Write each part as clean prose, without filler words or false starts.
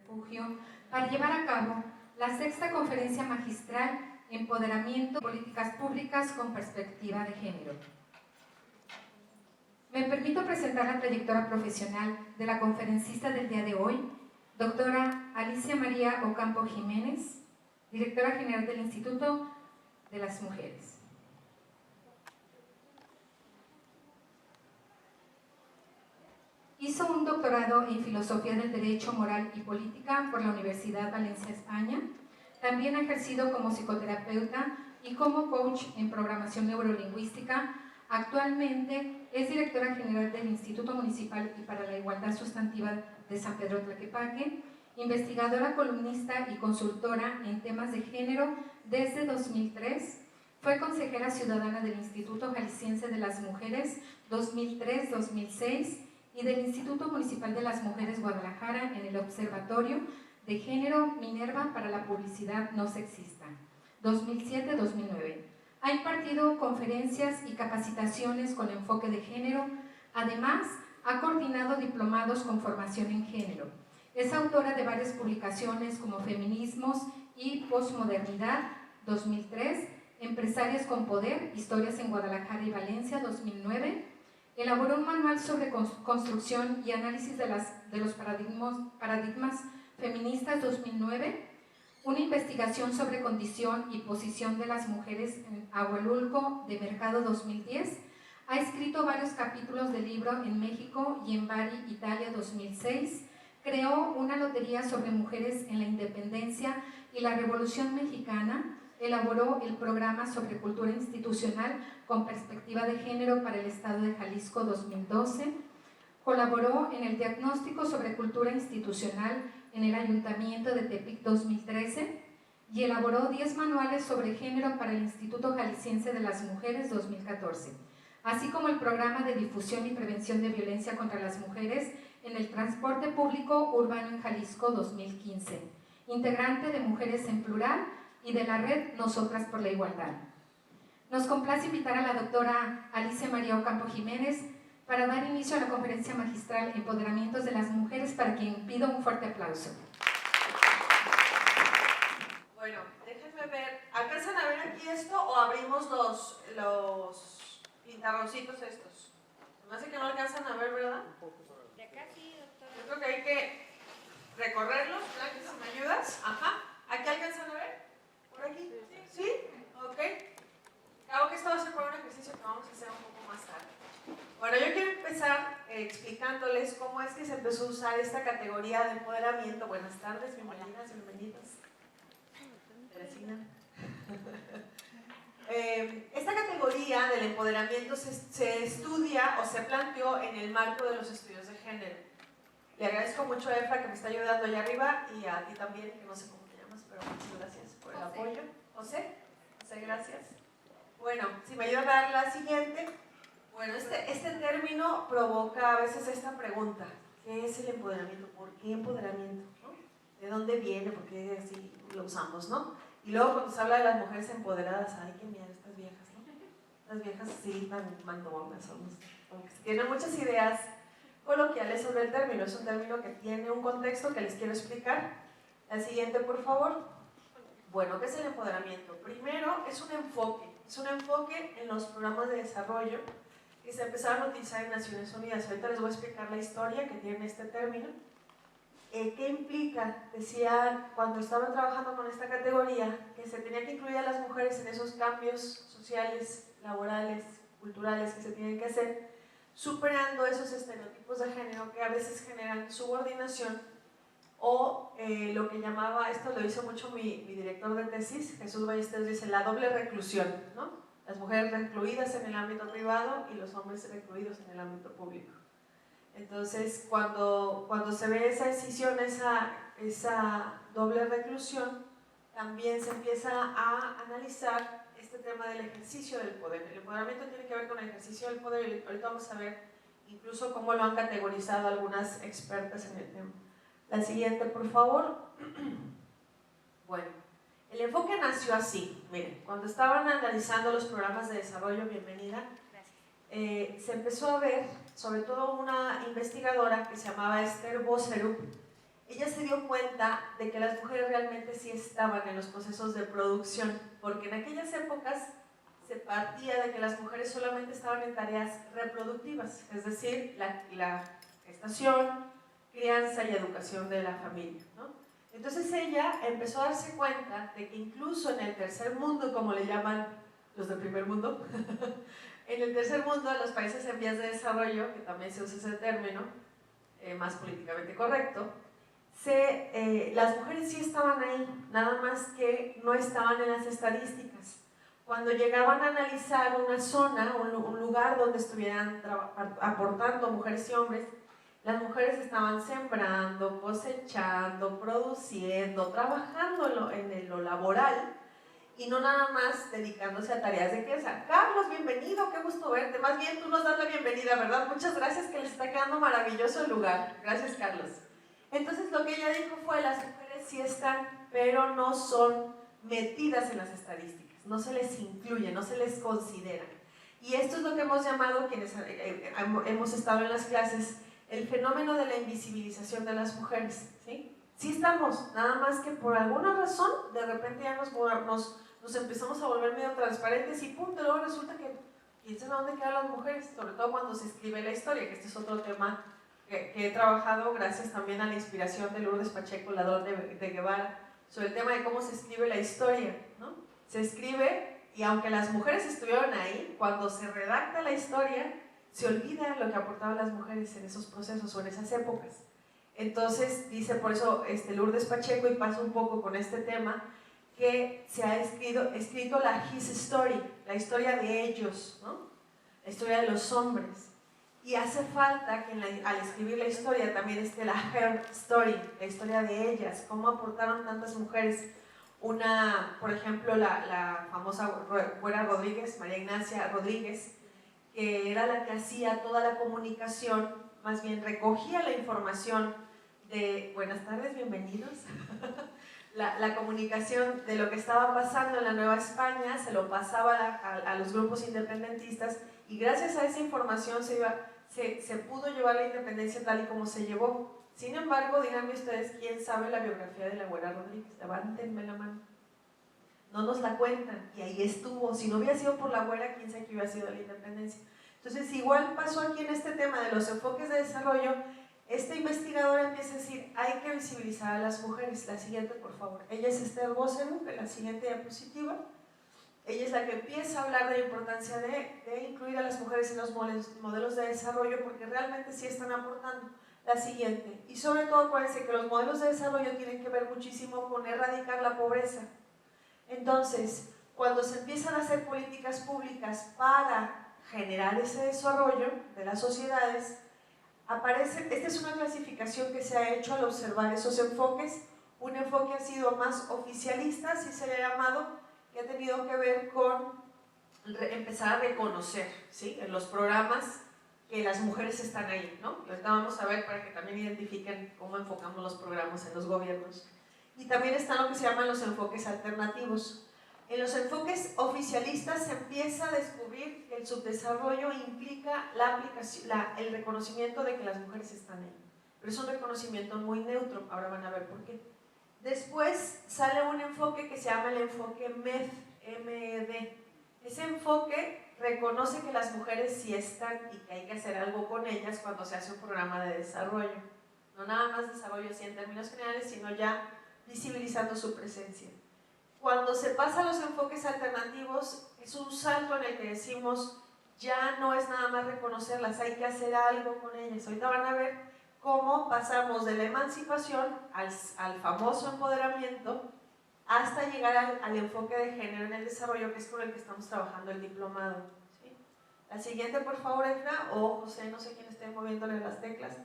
refugio para llevar a cabo la sexta conferencia magistral Empoderamiento de Políticas Públicas con Perspectiva de Género. Me permito presentar la trayectoria profesional de la conferencista del día de hoy, doctora Alicia María Ocampo Jiménez, directora general del Instituto de las Mujeres. Hizo un doctorado en Filosofía del Derecho, Moral y Política por la Universidad Valencia, España. También ha ejercido como psicoterapeuta y como coach en programación neurolingüística. Actualmente es directora general del Instituto Municipal y para la Igualdad Sustantiva de San Pedro Tlaquepaque, investigadora, columnista y consultora en temas de género desde 2003. Fue consejera ciudadana del Instituto Jalisciense de las Mujeres 2003-2006 y del Instituto Municipal de las Mujeres Guadalajara en el Observatorio de Género Minerva para la Publicidad No Sexista 2007-2009. Ha impartido conferencias y capacitaciones con enfoque de género. Además, ha coordinado diplomados con formación en género. Es autora de varias publicaciones como Feminismos y Postmodernidad 2003, Empresarias con Poder, Historias en Guadalajara y Valencia 2009. Elaboró un manual sobre construcción y análisis de los paradigmas feministas 2009, una investigación sobre condición y posición de las mujeres en Ahuelulco de Mercado 2010. Ha escrito varios capítulos del libro en México y en Bari, Italia 2006. Creó una lotería sobre mujeres en la independencia y la Revolución Mexicana. Elaboró el programa sobre cultura institucional con perspectiva de género para el Estado de Jalisco 2012. Colaboró en el diagnóstico sobre cultura institucional en el Ayuntamiento de Tepic 2013 y elaboró 10 manuales sobre género para el Instituto Jalisciense de las Mujeres 2014, así como el programa de difusión y prevención de violencia contra las mujeres en el transporte público urbano en Jalisco 2015, integrante de Mujeres en Plural y de la red Nosotras por la Igualdad. Nos complace invitar a la doctora Alicia María Ocampo Jiménez para dar inicio a la conferencia magistral Empoderamientos de las Mujeres, para quien pido un fuerte aplauso. Bueno, déjenme ver, ¿alcanzan a ver aquí esto o abrimos los pintarroncitos estos? Me hace que no alcanzan a ver, ¿verdad? De acá sí, doctora. Yo creo que hay que recorrerlos, ¿verdad? Si me ayudas. Ajá. ¿Aquí alcanzan a ver? ¿Por aquí? ¿Sí? Ok. Claro que esto va a ser por un ejercicio que vamos a hacer un poco más tarde. Bueno, yo quiero empezar explicándoles cómo es que se empezó a usar esta categoría de empoderamiento. Buenas tardes, bienvenidas, bienvenidos. Teresina. Esta categoría del empoderamiento se estudia o se planteó en el marco de los estudios de género. Le agradezco mucho a Efra que me está ayudando allá arriba y a ti también, que no sé cómo te llamas, pero muchas gracias por el apoyo. José, gracias. Bueno, si me ayudan a dar la siguiente. Bueno, este término provoca a veces esta pregunta: ¿qué es el empoderamiento? ¿Por qué empoderamiento? ¿No? ¿De dónde viene? ¿Por qué así lo usamos? ¿No? Y luego cuando se habla de las mujeres empoderadas, ay, qué miedo, estas viejas, ¿no? Las viejas sí, mandonas, tienen muchas ideas coloquiales sobre el término. Es un término que tiene un contexto que les quiero explicar. La siguiente, por favor. Bueno, ¿qué es el empoderamiento? Primero, es un enfoque en los programas de desarrollo que se empezaron a utilizar en Naciones Unidas. Ahorita les voy a explicar la historia que tiene este término. ¿Qué implica? Decía, cuando estaban trabajando con esta categoría, que se tenía que incluir a las mujeres en esos cambios sociales, laborales, culturales que se tienen que hacer, superando esos estereotipos de género que a veces generan subordinación o lo que llamaba, esto lo hizo mucho mi director de tesis, Jesús Ballesteros, dice la doble reclusión, ¿no? Las mujeres recluidas en el ámbito privado y los hombres recluidos en el ámbito público. Entonces, cuando se ve esa decisión, esa doble reclusión, también se empieza a analizar este tema del ejercicio del poder. El empoderamiento tiene que ver con el ejercicio del poder y ahorita vamos a ver incluso cómo lo han categorizado algunas expertas en el tema. La siguiente, por favor. Bueno, el enfoque nació así. Miren, cuando estaban analizando los programas de desarrollo, bienvenida, se empezó a ver, sobre todo una investigadora que se llamaba Esther Boserup, ella se dio cuenta de que las mujeres realmente sí estaban en los procesos de producción, porque en aquellas épocas se partía de que las mujeres solamente estaban en tareas reproductivas, es decir, la gestación, crianza y educación de la familia, ¿no? Entonces ella empezó a darse cuenta de que incluso en el tercer mundo, como le llaman los del primer mundo, en el tercer mundo, los países en vías de desarrollo, que también se usa ese término, más políticamente correcto, las mujeres sí estaban ahí, nada más que no estaban en las estadísticas. Cuando llegaban a analizar una zona, un lugar donde estuvieran aportando mujeres y hombres, las mujeres estaban sembrando, cosechando, produciendo, trabajando en lo laboral y no nada más dedicándose a tareas de crianza. Carlos, bienvenido, qué gusto verte. Más bien tú nos das la bienvenida, ¿verdad? Muchas gracias, que les está quedando maravilloso el lugar. Gracias, Carlos. Entonces lo que ella dijo fue, las mujeres sí están, pero no son metidas en las estadísticas, no se les incluye, no se les considera. Y esto es lo que hemos llamado, quienes hemos estado en las clases, el fenómeno de la invisibilización de las mujeres, ¿sí? Sí estamos, nada más que por alguna razón, de repente ya nos empezamos a volver medio transparentes y punto, luego resulta que quién sabe dónde quedan las mujeres, sobre todo cuando se escribe la historia, que este es otro tema que he trabajado gracias también a la inspiración de Lourdes Pacheco, Ladrón de Guevara, sobre el tema de cómo se escribe la historia, ¿no? Se escribe, y aunque las mujeres estuvieron ahí, cuando se redacta la historia, se olvida lo que aportaban las mujeres en esos procesos o en esas épocas. Entonces, dice por eso Lourdes Pacheco, y paso un poco con este tema, que se ha escrito la His Story, la historia de ellos, ¿no? La historia de los hombres. Y hace falta que al escribir la historia también esté la Her Story, la historia de ellas, cómo aportaron tantas mujeres. Por ejemplo, la famosa Güera Rodríguez, María Ignacia Rodríguez, que era la que hacía toda la comunicación, más bien recogía la información de, buenas tardes, bienvenidos, la comunicación de lo que estaba pasando en la Nueva España, se lo pasaba a los grupos independentistas, y gracias a esa información se pudo llevar la independencia tal y como se llevó. Sin embargo, díganme ustedes, ¿quién sabe la biografía de la Güera Rodríguez? Levántenme la mano. No nos la cuentan, y ahí estuvo. Si no hubiera sido por la Güera, quién sabe qué hubiera sido la independencia. Entonces, igual pasó aquí en este tema de los enfoques de desarrollo. Esta investigadora empieza a decir, hay que visibilizar a las mujeres. La siguiente, por favor. Ella es Esther Bossenu, de la siguiente diapositiva. Ella es la que empieza a hablar de la importancia de incluir a las mujeres en los modelos de desarrollo, porque realmente sí están aportando. La siguiente, y sobre todo acuérdense que los modelos de desarrollo tienen que ver muchísimo con erradicar la pobreza. Entonces, cuando se empiezan a hacer políticas públicas para generar ese desarrollo de las sociedades, esta es una clasificación que se ha hecho al observar esos enfoques. Un enfoque ha sido más oficialista, así se le ha llamado, que ha tenido que ver con empezar a reconocer, ¿sí?, en los programas que las mujeres están ahí, ¿no? Y ahorita vamos a ver para que también identifiquen cómo enfocamos los programas en los gobiernos. Y también están lo que se llaman los enfoques alternativos. En los enfoques oficialistas se empieza a descubrir que el subdesarrollo implica el reconocimiento de que las mujeres están ahí. Pero es un reconocimiento muy neutro, ahora van a ver por qué. Después sale un enfoque que se llama el enfoque MED, M-E-D. Ese enfoque reconoce que las mujeres sí están y que hay que hacer algo con ellas cuando se hace un programa de desarrollo. No nada más desarrollo así en términos generales, sino ya visibilizando su presencia. Cuando se pasa a los enfoques alternativos, es un salto en el que decimos, ya no es nada más reconocerlas, hay que hacer algo con ellas. Ahorita van a ver cómo pasamos de la emancipación al famoso empoderamiento hasta llegar al enfoque de género en el desarrollo, que es con el que estamos trabajando el diplomado, ¿sí? La siguiente, por favor, Efra, o José, no sé quién esté moviéndole las teclas.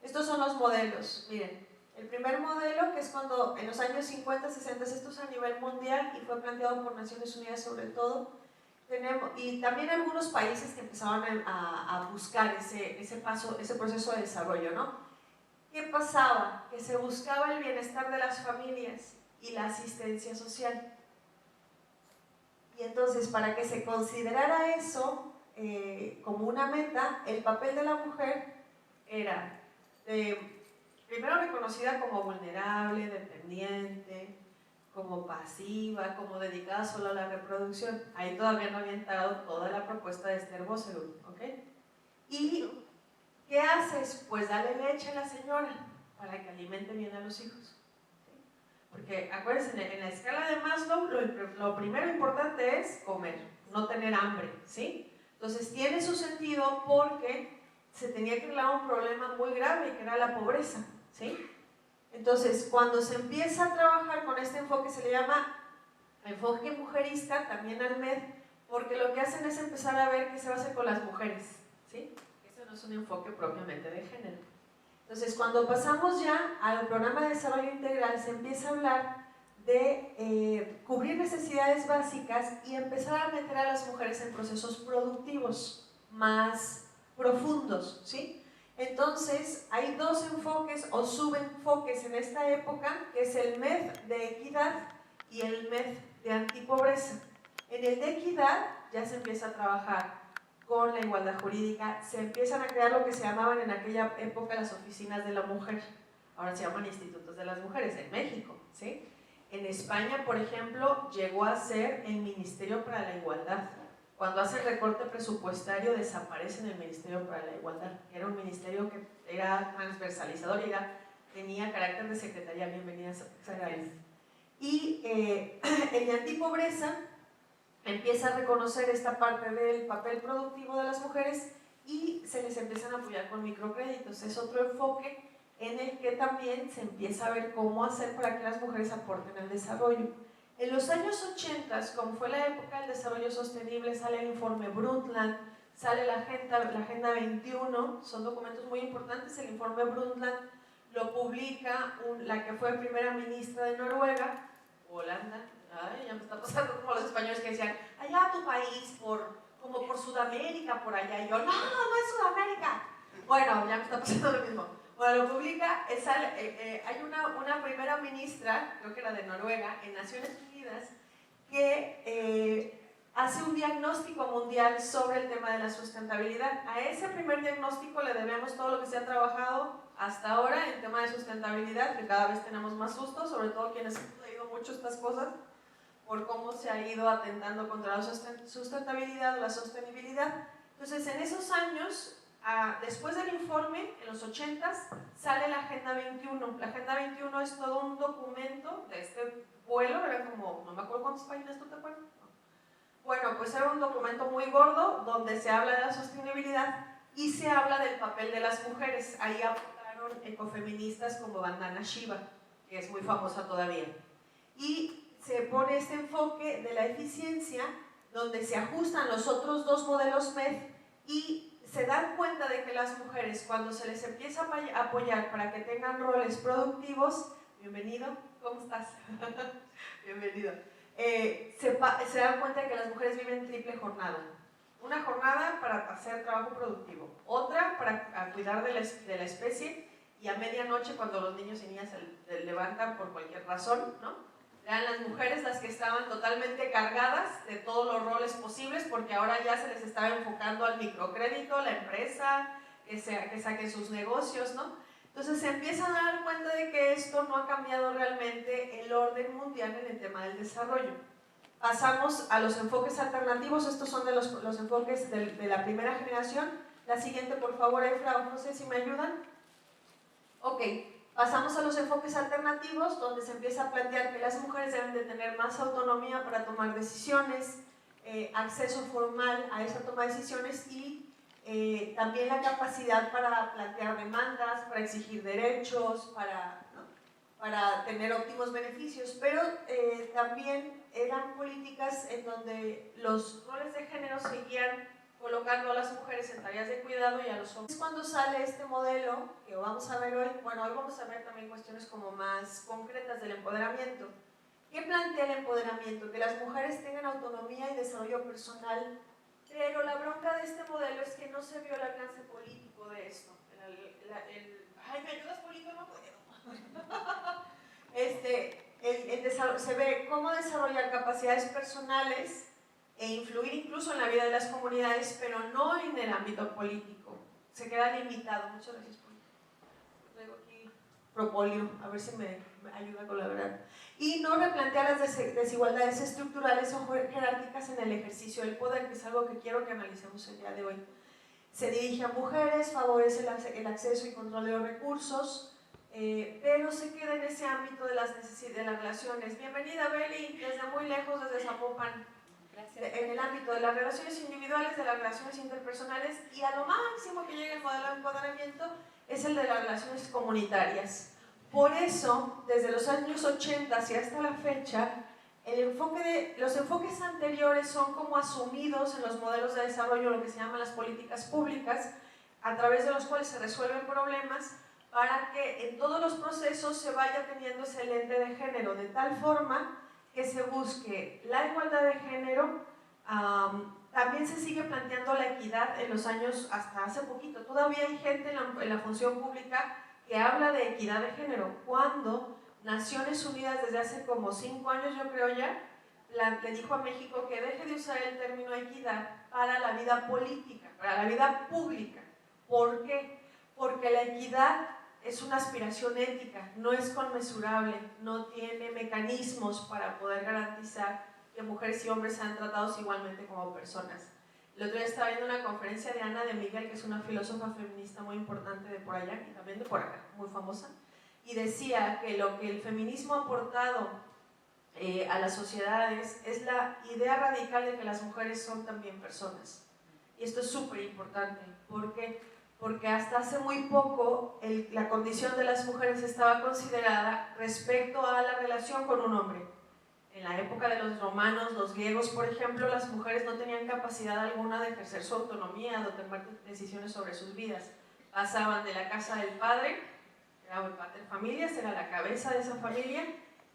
Estos son los modelos, miren. El primer modelo, que es cuando en los años 50, 60, esto es a nivel mundial y fue planteado por Naciones Unidas sobre todo, y también algunos países que empezaban a buscar ese proceso de desarrollo, ¿no? ¿Qué pasaba? Que se buscaba el bienestar de las familias y la asistencia social. Y entonces, para que se considerara eso como una meta, el papel de la mujer era primero reconocida como vulnerable, dependiente, como pasiva, como dedicada solo a la reproducción. Ahí todavía no había entrado toda la propuesta de Esther Boserup, ¿ok? ¿Y qué haces? Pues dale leche a la señora para que alimente bien a los hijos. ¿Sí? Porque acuérdense, en la escala de Maslow, lo primero importante es comer, no tener hambre, ¿sí? Entonces tiene su sentido porque se tenía que arreglar un problema muy grave que era la pobreza, ¿sí? Entonces, cuando se empieza a trabajar con este enfoque, se le llama enfoque mujerista, también al MED, porque lo que hacen es empezar a ver qué se va a hacer con las mujeres, ¿sí? Eso no es un enfoque propiamente de género. Entonces, cuando pasamos ya al programa de desarrollo integral, se empieza a hablar de cubrir necesidades básicas y empezar a meter a las mujeres en procesos productivos más profundos, ¿sí? Entonces, hay dos enfoques o subenfoques en esta época, que es el MED de equidad y el MED de antipobreza. En el de equidad ya se empieza a trabajar con la igualdad jurídica, se empiezan a crear lo que se llamaban en aquella época las oficinas de la mujer, ahora se llaman institutos de las mujeres, en México, ¿sí? En España, por ejemplo, llegó a ser el Ministerio para la Igualdad. Cuando hace el recorte presupuestario desaparece en el Ministerio para la Igualdad, que era un ministerio que era transversalizador y tenía carácter de secretaría. Bienvenida, Saraí. Y el de antipobreza empieza a reconocer esta parte del papel productivo de las mujeres y se les empiezan a apoyar con microcréditos. Es otro enfoque en el que también se empieza a ver cómo hacer para que las mujeres aporten al desarrollo. En los años 80, como fue la época del desarrollo sostenible, sale el informe Brundtland, sale la Agenda 21, son documentos muy importantes. El informe Brundtland lo publica la que fue primera ministra de Noruega, Holanda. Ay, ya me está pasando como los españoles que decían, allá tu país, como por Sudamérica, por allá. Y yo, no es Sudamérica. Bueno, ya me está pasando lo mismo. Bueno, lo publica, hay una primera ministra, creo que era de Noruega, en Naciones Unidas, que hace un diagnóstico mundial sobre el tema de la sustentabilidad. A ese primer diagnóstico le debemos todo lo que se ha trabajado hasta ahora en tema de sustentabilidad, que cada vez tenemos más susto, sobre todo quienes hemos leído mucho estas cosas, por cómo se ha ido atentando contra la sustentabilidad, la sostenibilidad. Entonces, en esos años, después del informe, en los 80s, sale la Agenda 21. La Agenda 21 es todo un documento de este vuelo, era como, no me acuerdo cuántas páginas, ¿tú te acuerdas? Bueno, pues era un documento muy gordo donde se habla de la sostenibilidad y se habla del papel de las mujeres. Ahí aportaron ecofeministas como Vandana Shiva, que es muy famosa todavía. Y se pone este enfoque de la eficiencia donde se ajustan los otros dos modelos MED y se dan cuenta de que las mujeres, cuando se les empieza a apoyar para que tengan roles productivos, bienvenido, ¿cómo estás? Bienvenido. Se dan cuenta de que las mujeres viven triple jornada. Una jornada para hacer trabajo productivo, otra para cuidar de la especie, y a medianoche, cuando los niños y niñas se levantan por cualquier razón, ¿no? Eran las mujeres las que estaban totalmente cargadas de todos los roles posibles, porque ahora ya se les estaba enfocando al microcrédito, la empresa, que saquen sus negocios, ¿no? Entonces se empiezan a dar cuenta de que esto no ha cambiado realmente el orden mundial en el tema del desarrollo. Pasamos a los enfoques alternativos. Estos son de los enfoques de la primera generación. La siguiente, por favor, Efra, no sé si me ayudan. Ok. Pasamos a los enfoques alternativos, donde se empieza a plantear que las mujeres deben de tener más autonomía para tomar decisiones, acceso formal a esa toma de decisiones y también la capacidad para plantear demandas, para exigir derechos, para tener óptimos beneficios, pero también eran políticas en donde los roles de género seguían colocando a las mujeres en tareas de cuidado y a los hombres. Es cuando sale este modelo que vamos a ver hoy. Bueno, hoy vamos a ver también cuestiones como más concretas del empoderamiento. ¿Qué plantea el empoderamiento? Que las mujeres tengan autonomía y desarrollo personal, pero la bronca de este modelo es que no se vio el alcance político de esto. Ay, ¿me ayudas, Polito? No puedo. Se ve cómo desarrollar capacidades personales e influir incluso en la vida de las comunidades, pero no en el ámbito político. Se queda limitado. Muchas gracias, Polito. Traigo aquí Propolio, a ver si me ayuda con la verdad. Y no replantear las desigualdades estructurales o jerárquicas en el ejercicio del poder, que es algo que quiero que analicemos el día de hoy. Se dirige a mujeres, favorece el acceso y control de los recursos, pero se queda en ese ámbito de las relaciones. Bienvenida, Beli, desde muy lejos, desde Zapopan. Gracias. En el ámbito de las relaciones individuales, de las relaciones interpersonales, y a lo máximo que llega el modelo de empoderamiento es el de las relaciones comunitarias. Por eso, desde los años 80 hacia hasta la fecha, los enfoques anteriores son como asumidos en los modelos de desarrollo, lo que se llaman las políticas públicas, a través de los cuales se resuelven problemas para que en todos los procesos se vaya teniendo ese lente de género, de tal forma que se busque la igualdad de género. También se sigue planteando la equidad en los años, hasta hace poquito, todavía hay gente en la función pública que habla de equidad de género, cuando Naciones Unidas desde hace como 5 años, yo creo ya, le dijo a México que deje de usar el término equidad para la vida política, para la vida pública. ¿Por qué? Porque la equidad es una aspiración ética, no es conmensurable, no tiene mecanismos para poder garantizar que mujeres y hombres sean tratados igualmente como personas. El otro día estaba viendo una conferencia de Ana de Miguel, que es una filósofa feminista muy importante de por allá y también de por acá, muy famosa, y decía que lo que el feminismo ha aportado a las sociedades es la idea radical de que las mujeres son también personas. Y esto es súper importante, porque hasta hace muy poco la condición de las mujeres estaba considerada respecto a la relación con un hombre. En la época de los romanos, los griegos, por ejemplo, las mujeres no tenían capacidad alguna de ejercer su autonomía, de tomar decisiones sobre sus vidas. Pasaban de la casa del padre, era el pater familias, era la cabeza de esa familia,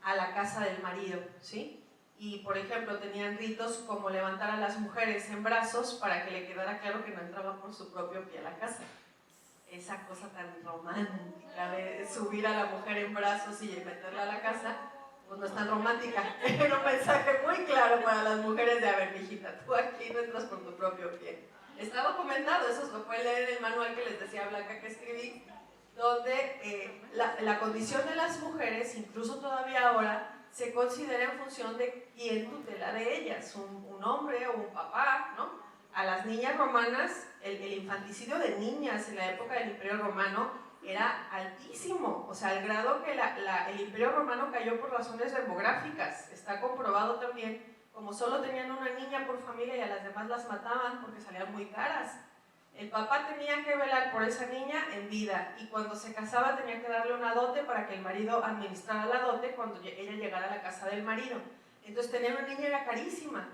a la casa del marido, ¿sí? Y, por ejemplo, tenían ritos como levantar a las mujeres en brazos para que le quedara claro que no entraba por su propio pie a la casa. Esa cosa tan romántica de subir a la mujer en brazos y meterla a la casa, pues no es tan romántica. Era un mensaje muy claro para las mujeres de, a ver, mijita, tú aquí no entras por tu propio pie. Está documentado, eso se puede leer en el manual que les decía Blanca que escribí, donde la condición de las mujeres, incluso todavía ahora, se considera en función de quién tutela de ellas, un hombre o un papá, ¿no? A las niñas romanas, el infanticidio de niñas en la época del Imperio Romano era altísimo, o sea, al grado que el Imperio Romano cayó por razones demográficas. Está comprobado también, como solo tenían una niña por familia y a las demás las mataban porque salían muy caras. El papá tenía que velar por esa niña en vida y cuando se casaba tenía que darle una dote para que el marido administrara la dote cuando ella llegara a la casa del marido. Entonces tener una niña era carísima.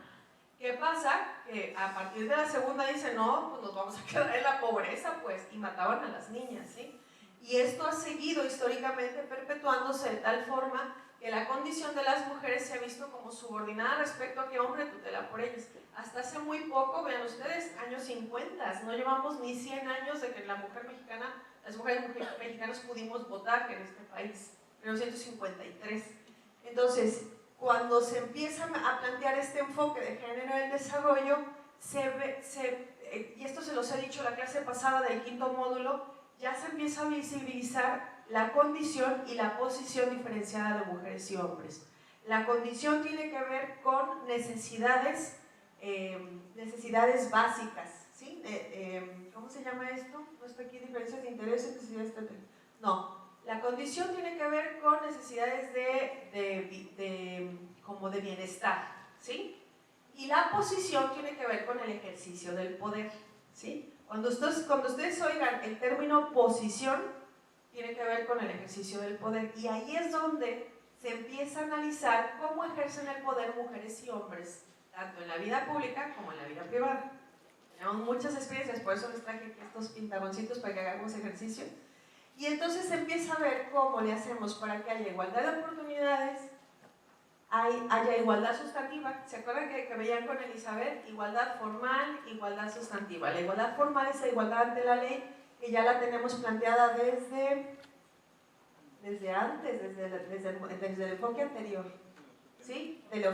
¿Qué pasa? Que a partir de la segunda dicen, no, pues nos vamos a quedar en la pobreza, pues, y mataban a las niñas, ¿sí? Y esto ha seguido históricamente perpetuándose de tal forma que la condición de las mujeres se ha visto como subordinada respecto a que hombre tutela por ellas. Hasta hace muy poco, vean ustedes, años 50, no llevamos ni 100 años de que las mujeres mexicanas pudimos votar en este país, en 1953. Entonces, cuando se empieza a plantear este enfoque de género en el desarrollo, y esto se los he dicho la clase pasada del 5º módulo, ya se empieza a visibilizar la condición y la posición diferenciada de mujeres y hombres. La condición tiene que ver con necesidades básicas, ¿sí? ¿Cómo se llama esto? No está aquí, diferencias de intereses, necesidades de... No, la condición tiene que ver con necesidades como de bienestar, ¿sí? Y la posición tiene que ver con el ejercicio del poder, ¿sí? Cuando ustedes oigan el término posición, tiene que ver con el ejercicio del poder. Y ahí es donde se empieza a analizar cómo ejercen el poder mujeres y hombres, tanto en la vida pública como en la vida privada. Tenemos muchas experiencias, por eso les traje estos pintarroncitos para que hagamos ejercicio. Y entonces se empieza a ver cómo le hacemos para que haya igualdad de oportunidades, haya igualdad sustantiva. ¿Se acuerdan que veían con Elizabeth? Igualdad formal, igualdad sustantiva. La igualdad formal es la igualdad ante la ley, que ya la tenemos planteada desde antes, desde el enfoque anterior, ¿sí? El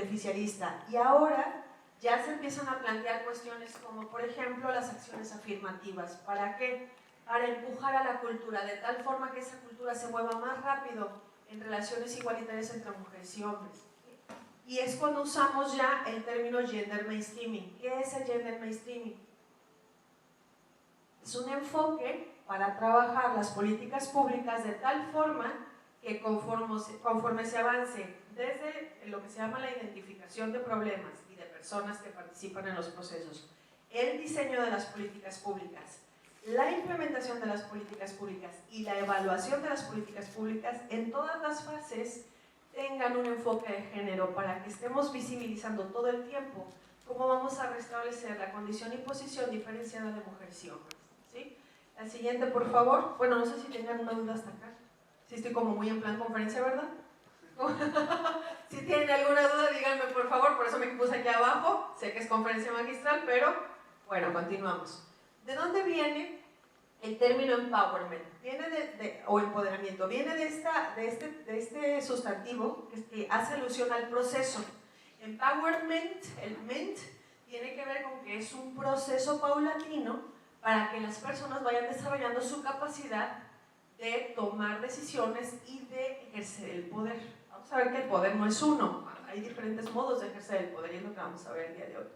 oficialista. Y ahora ya se empiezan a plantear cuestiones como, por ejemplo, las acciones afirmativas. ¿Para qué? para empujar a la cultura, de tal forma que esa cultura se mueva más rápido en relaciones igualitarias entre mujeres y hombres. Y es cuando usamos ya el término gender mainstreaming. ¿Qué es el gender mainstreaming? Es un enfoque para trabajar las políticas públicas de tal forma que conforme se avance desde lo que se llama la identificación de problemas y de personas que participan en los procesos, el diseño de las políticas públicas, la implementación de las políticas públicas y la evaluación de las políticas públicas, en todas las fases tengan un enfoque de género para que estemos visibilizando todo el tiempo cómo vamos a restablecer la condición y posición diferenciada de mujeres y hombres, ¿sí? La siguiente, por favor. Bueno, no sé si tengan una duda hasta acá. Sí, estoy como muy en plan conferencia, ¿verdad? Si tienen alguna duda, díganme por favor, por eso me puse aquí abajo. Sé que es conferencia magistral, pero bueno, continuamos. ¿De dónde viene el término empowerment? Viene o empoderamiento. Viene de este sustantivo que hace alusión al proceso. Empowerment, el ment, tiene que ver con que es un proceso paulatino para que las personas vayan desarrollando su capacidad de tomar decisiones y de ejercer el poder. Vamos a ver que el poder no es uno, hay diferentes modos de ejercer el poder y es lo que vamos a ver el día de hoy.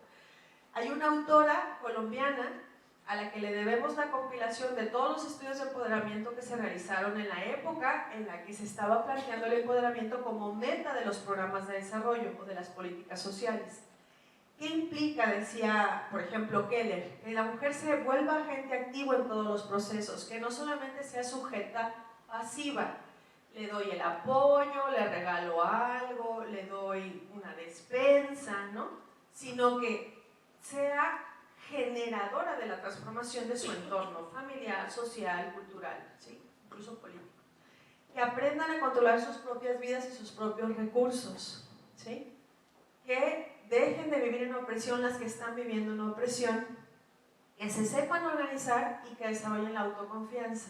Hay una autora colombiana a la que le debemos la compilación de todos los estudios de empoderamiento que se realizaron en la época en la que se estaba planteando el empoderamiento como meta de los programas de desarrollo o de las políticas sociales. ¿Qué implica, decía, por ejemplo, Keller, que la mujer se vuelva agente activo en todos los procesos, que no solamente sea sujeta pasiva? Le doy el apoyo, le regalo algo, le doy una despensa, ¿no? Sino que sea generadora de la transformación de su entorno familiar, social, cultural, ¿sí? Incluso político. Que aprendan a controlar sus propias vidas y sus propios recursos, ¿sí? Que dejen de vivir en opresión las que están viviendo en opresión, que se sepan organizar y que desarrollen la autoconfianza.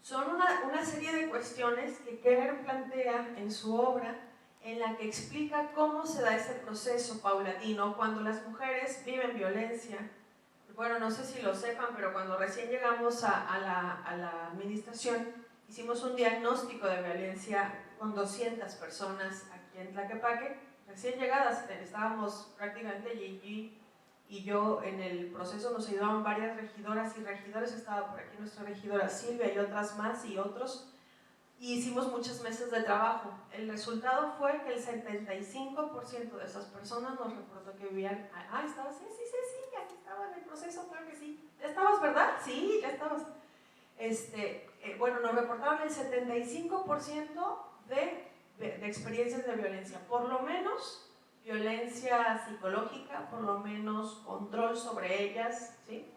Son una serie de cuestiones que Keller plantea en su obra, en la que explica cómo se da ese proceso paulatino cuando las mujeres viven violencia. Bueno, no sé si lo sepan, pero cuando recién llegamos a la administración, hicimos un diagnóstico de violencia con 200 personas aquí en Tlaquepaque. Recién llegadas, estábamos prácticamente Gigi y yo en el proceso, nos ayudaban varias regidoras y regidores, estaba por aquí nuestra regidora Silvia y otras más y otros, y hicimos muchas mesas de trabajo. El resultado fue que el 75% de esas personas nos reportó que vivían, ¿estabas? Sí, aquí estaba en el proceso, claro que sí. ¿Ya estabas, verdad? Sí, ya estabas. Bueno, nos reportaron el 75% de experiencias de violencia, por lo menos violencia psicológica, por lo menos control sobre ellas, ¿sí?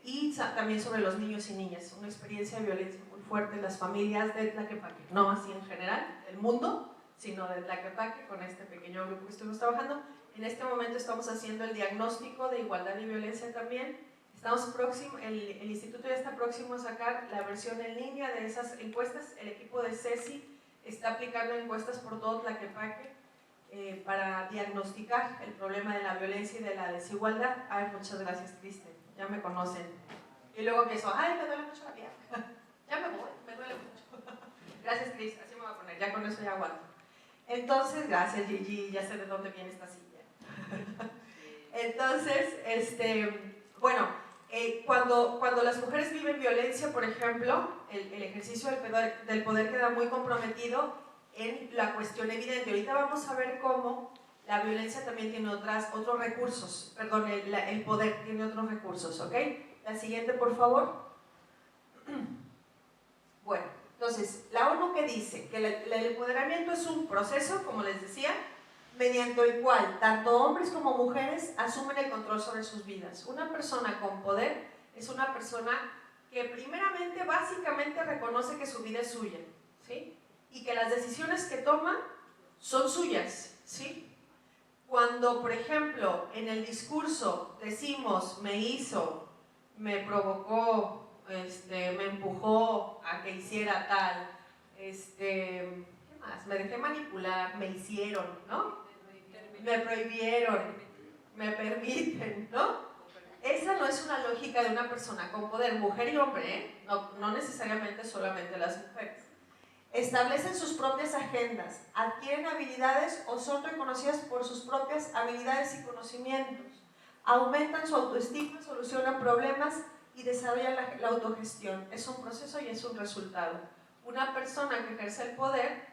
Y también sobre los niños y niñas, una experiencia de violencia muy fuerte en las familias de Tlaquepaque, no así en general, del mundo, sino de Tlaquepaque, con este pequeño grupo que estuvimos trabajando. En este momento estamos haciendo el diagnóstico de igualdad y violencia también. El instituto ya está próximo a sacar la versión en línea de esas encuestas. El equipo de CECI está aplicando encuestas por todo Tlaquepaque para diagnosticar el problema de la violencia y de la desigualdad. Muchas gracias, Kristen, ya me conocen. Y luego empiezo, me duele mucho la pierna. Ya me voy, me duele mucho. Gracias, Kristen, así me voy a poner, ya con eso ya aguanto. Entonces, gracias, Gigi, ya sé de dónde viene esta silla. Entonces, bueno, cuando las mujeres viven violencia, por ejemplo, el ejercicio del poder queda muy comprometido en la cuestión evidente. Ahorita vamos a ver cómo la violencia también tiene otros recursos, perdón, el poder tiene otros recursos, ¿ok? La siguiente, por favor. Bueno, entonces, la ONU que dice que el empoderamiento es un proceso, como les decía, mediante el cual tanto hombres como mujeres asumen el control sobre sus vidas. Una persona con poder es una persona que primeramente, básicamente reconoce que su vida es suya, ¿sí? Y que las decisiones que toma son suyas, ¿sí? Cuando, por ejemplo, en el discurso decimos me hizo, me provocó, me empujó a que hiciera tal, ¿qué más? Me dejé manipular, me hicieron, ¿no? Me prohibieron, me permiten, ¿no? esa no es una lógica de una persona con poder, mujer y hombre, ¿eh? No necesariamente solamente las mujeres. Establecen sus propias agendas, adquieren habilidades o son reconocidas por sus propias habilidades y conocimientos, aumentan su autoestima, solucionan problemas y desarrollan la autogestión. Es un proceso y es un resultado. Una persona que ejerce el poder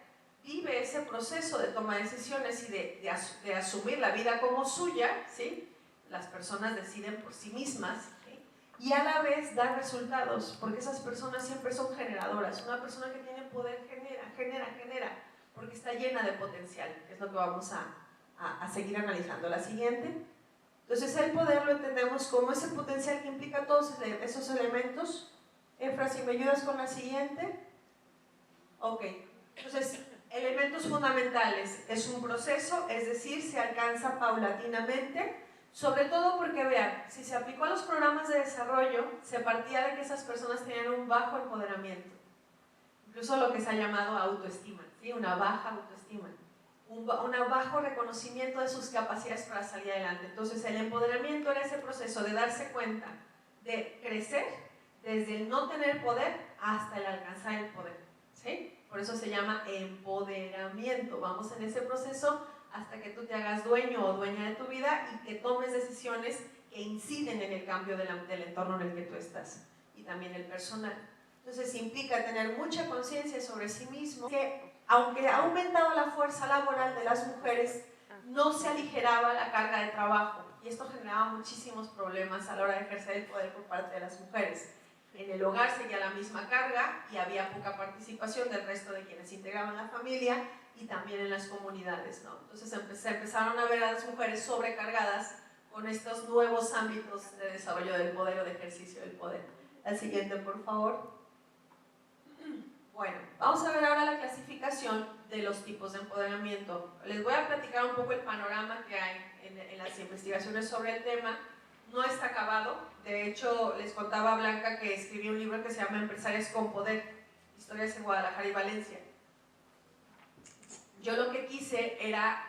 vive ese proceso de toma de decisiones y de asumir la vida como suya, ¿sí? Las personas deciden por sí mismas, ¿sí? Y a la vez dan resultados, porque esas personas siempre son generadoras. Una persona que tiene poder genera, porque está llena de potencial, que es lo que vamos a seguir analizando. La siguiente. Entonces el poder lo entendemos como ese potencial que implica todos esos elementos. Efra, si me ayudas con la siguiente. Ok, entonces elementos fundamentales. Es un proceso, es decir, se alcanza paulatinamente. Sobre todo porque, vean, si se aplicó a los programas de desarrollo, se partía de que esas personas tenían un bajo empoderamiento. Incluso lo que se ha llamado autoestima, ¿sí? Una baja autoestima. Un bajo reconocimiento de sus capacidades para salir adelante. Entonces, el empoderamiento era ese proceso de darse cuenta, de crecer, desde el no tener poder hasta el alcanzar el poder, ¿sí? Por eso se llama empoderamiento. Vamos en ese proceso hasta que tú te hagas dueño o dueña de tu vida y que tomes decisiones que inciden en el cambio del entorno en el que tú estás, y también el personal. Entonces implica tener mucha conciencia sobre sí mismo, que aunque ha aumentado la fuerza laboral de las mujeres, no se aligeraba la carga de trabajo, y esto generaba muchísimos problemas a la hora de ejercer el poder por parte de las mujeres. En el hogar seguía la misma carga y había poca participación del resto de quienes integraban la familia, y también en las comunidades, ¿no? Entonces se empezaron a ver a las mujeres sobrecargadas con estos nuevos ámbitos de desarrollo del poder o de ejercicio del poder. La siguiente, por favor. Bueno, vamos a ver ahora la clasificación de los tipos de empoderamiento. Les voy a platicar un poco el panorama que hay en las investigaciones sobre el tema. No está acabado. De hecho, les contaba a Blanca que escribí un libro que se llama Empresarias con Poder, historias en Guadalajara y Valencia. Yo lo que quise era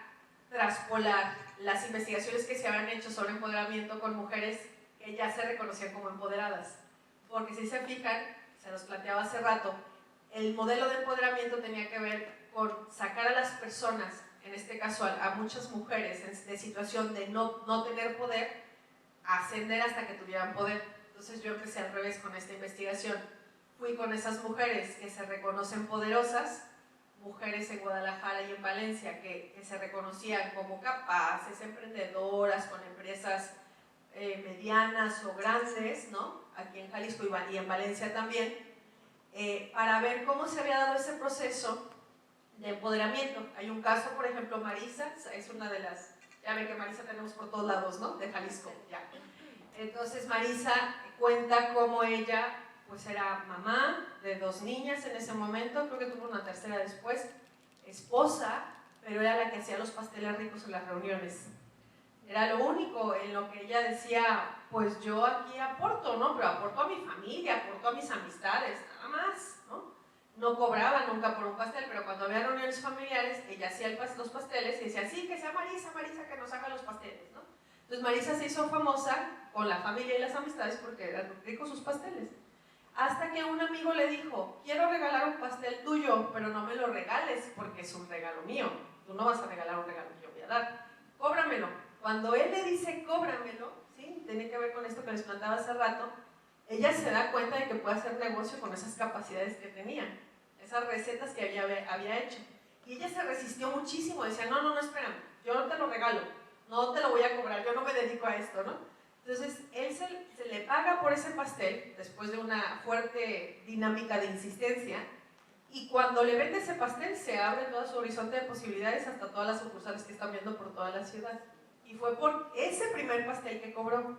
traspolar las investigaciones que se habían hecho sobre empoderamiento con mujeres que ya se reconocían como empoderadas. Porque si se fijan, se los planteaba hace rato, el modelo de empoderamiento tenía que ver con sacar a las personas, en este caso a muchas mujeres de situación de no tener poder, a ascender hasta que tuvieran poder. Entonces yo empecé al revés con esta investigación. Fui con esas mujeres que se reconocen poderosas, mujeres en Guadalajara y en Valencia que se reconocían como capaces, emprendedoras, con empresas medianas o grandes, ¿no? Aquí en Jalisco y en Valencia también, para ver cómo se había dado ese proceso de empoderamiento. Hay un caso, por ejemplo, Marisa, es una de las, ya ven que Marisa tenemos por todos lados, ¿no? De Jalisco, ya. Entonces Marisa cuenta cómo ella pues era mamá de 2 niñas en ese momento, creo que tuvo una tercera después, esposa, pero era la que hacía los pasteles ricos en las reuniones. Era lo único en lo que ella decía, pues yo aquí aporto, ¿no? Pero aporto a mi familia, aporto a mis amistades, nada más, ¿no? No cobraba nunca por un pastel, pero cuando había reuniones familiares, ella hacía los pasteles y decía, sí, que sea Marisa que nos haga los pasteles, ¿no? Entonces Marisa se hizo famosa con la familia y las amistades porque eran ricos sus pasteles. Hasta que un amigo le dijo, quiero regalar un pastel tuyo, pero no me lo regales porque es un regalo mío. Tú no vas a regalar un regalo que yo voy a dar. Cóbramelo. Cuando él le dice cóbramelo, ¿sí? Tiene que ver con esto que les planteaba hace rato, ella se da cuenta de que puede hacer negocio con esas capacidades que tenía, esas recetas que había hecho. Y ella se resistió muchísimo, decía, no, espérame, yo no te lo regalo, no te lo voy a cobrar, yo no me dedico a esto, ¿no? Entonces, él se le paga por ese pastel, después de una fuerte dinámica de insistencia, y cuando le vende ese pastel, se abre todo su horizonte de posibilidades hasta todas las sucursales que están viendo por toda la ciudad. Y fue por ese primer pastel que cobró.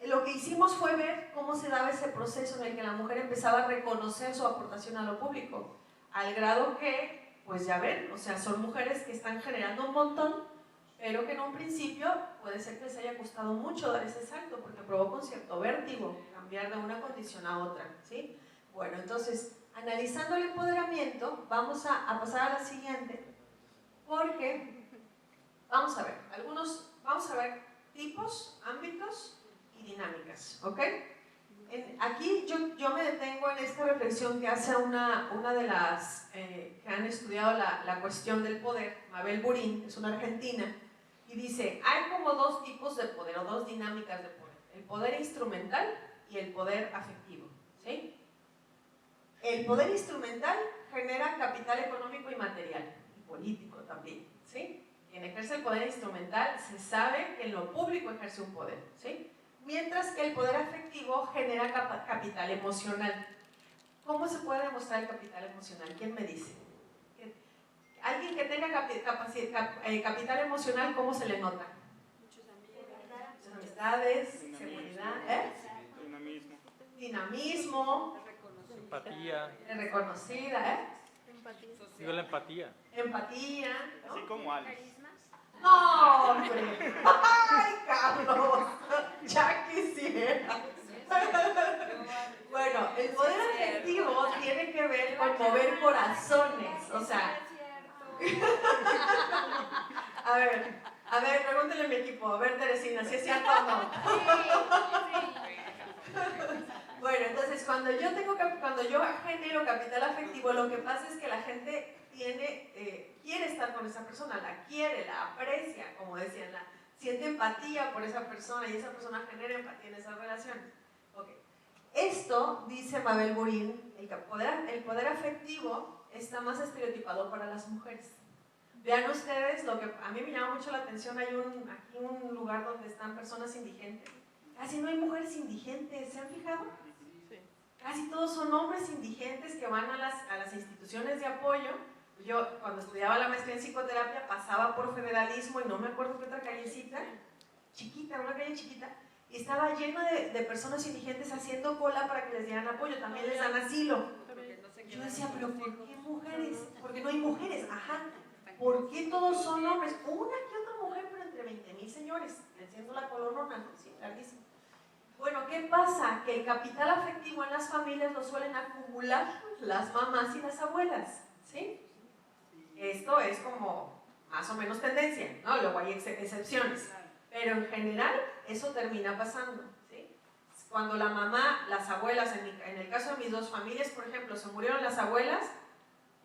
Lo que hicimos fue ver cómo se daba ese proceso en el que la mujer empezaba a reconocer su aportación a lo público, al grado que, pues ya ven, o sea, son mujeres que están generando un montón, pero que en un principio puede ser que les haya costado mucho dar ese salto, porque provoca un cierto vértigo, cambiar de una condición a otra, ¿sí? Bueno, entonces, analizando el empoderamiento, vamos a pasar a la siguiente, porque, vamos a ver tipos, ámbitos y dinámicas, ¿ok? Aquí yo me detengo en esta reflexión que hace una de las que han estudiado la cuestión del poder, Mabel Burín, es una argentina, y dice, hay como dos tipos de poder o dos dinámicas de poder, el poder instrumental y el poder afectivo, ¿sí? El poder instrumental genera capital económico y material, y político también, ¿sí? Quien ejerce el poder instrumental se sabe que en lo público ejerce un poder, ¿sí? Mientras que el poder afectivo genera capital emocional. ¿Cómo se puede demostrar el capital emocional? ¿Quién me dice? Alguien que tenga capital emocional, ¿cómo se le nota? Muchas amistades, seguridad, dinamismo, empatía, reconocida, digo la empatía, ¿no? así como Alex. ¡No, hombre! ¡Ay, Carlos! ¡Ya quisiera! Bueno, el poder afectivo tiene que ver con mover corazones, o sea... A ver, pregúntale a mi equipo, a ver, Teresina, si es cierto o no. Bueno, entonces cuando yo genero capital afectivo, lo que pasa es que la gente quiere estar con esa persona, la quiere, la aprecia, como decían, siente empatía por esa persona y esa persona genera empatía en esa relación. Okay. Esto, dice Mabel Burín, el poder afectivo está más estereotipado para las mujeres. Vean ustedes, lo que a mí me llama mucho la atención, hay aquí un lugar donde están personas indigentes. Casi no hay mujeres indigentes, ¿se han fijado? Sí. Casi todos son hombres indigentes que van a las instituciones de apoyo. Yo, cuando estudiaba la maestría en psicoterapia, pasaba por Federalismo y no me acuerdo qué otra callecita, chiquita, una calle chiquita, y estaba llena de personas indigentes haciendo cola para que les dieran apoyo, también les dan asilo. Yo decía, pero ¿por qué mujeres? Porque no hay mujeres, ajá. ¿Por qué todos son hombres? Una que otra mujer, pero entre 20,000 señores, siendo la colonona, ¿no? Sí, larguísimo. Bueno, ¿qué pasa? Que el capital afectivo en las familias lo suelen acumular las mamás y las abuelas, ¿sí? Esto es como más o menos tendencia, ¿no? Luego hay excepciones, pero en general eso termina pasando, ¿sí? Cuando la mamá, las abuelas, en el caso de mis dos familias, por ejemplo, se murieron las abuelas,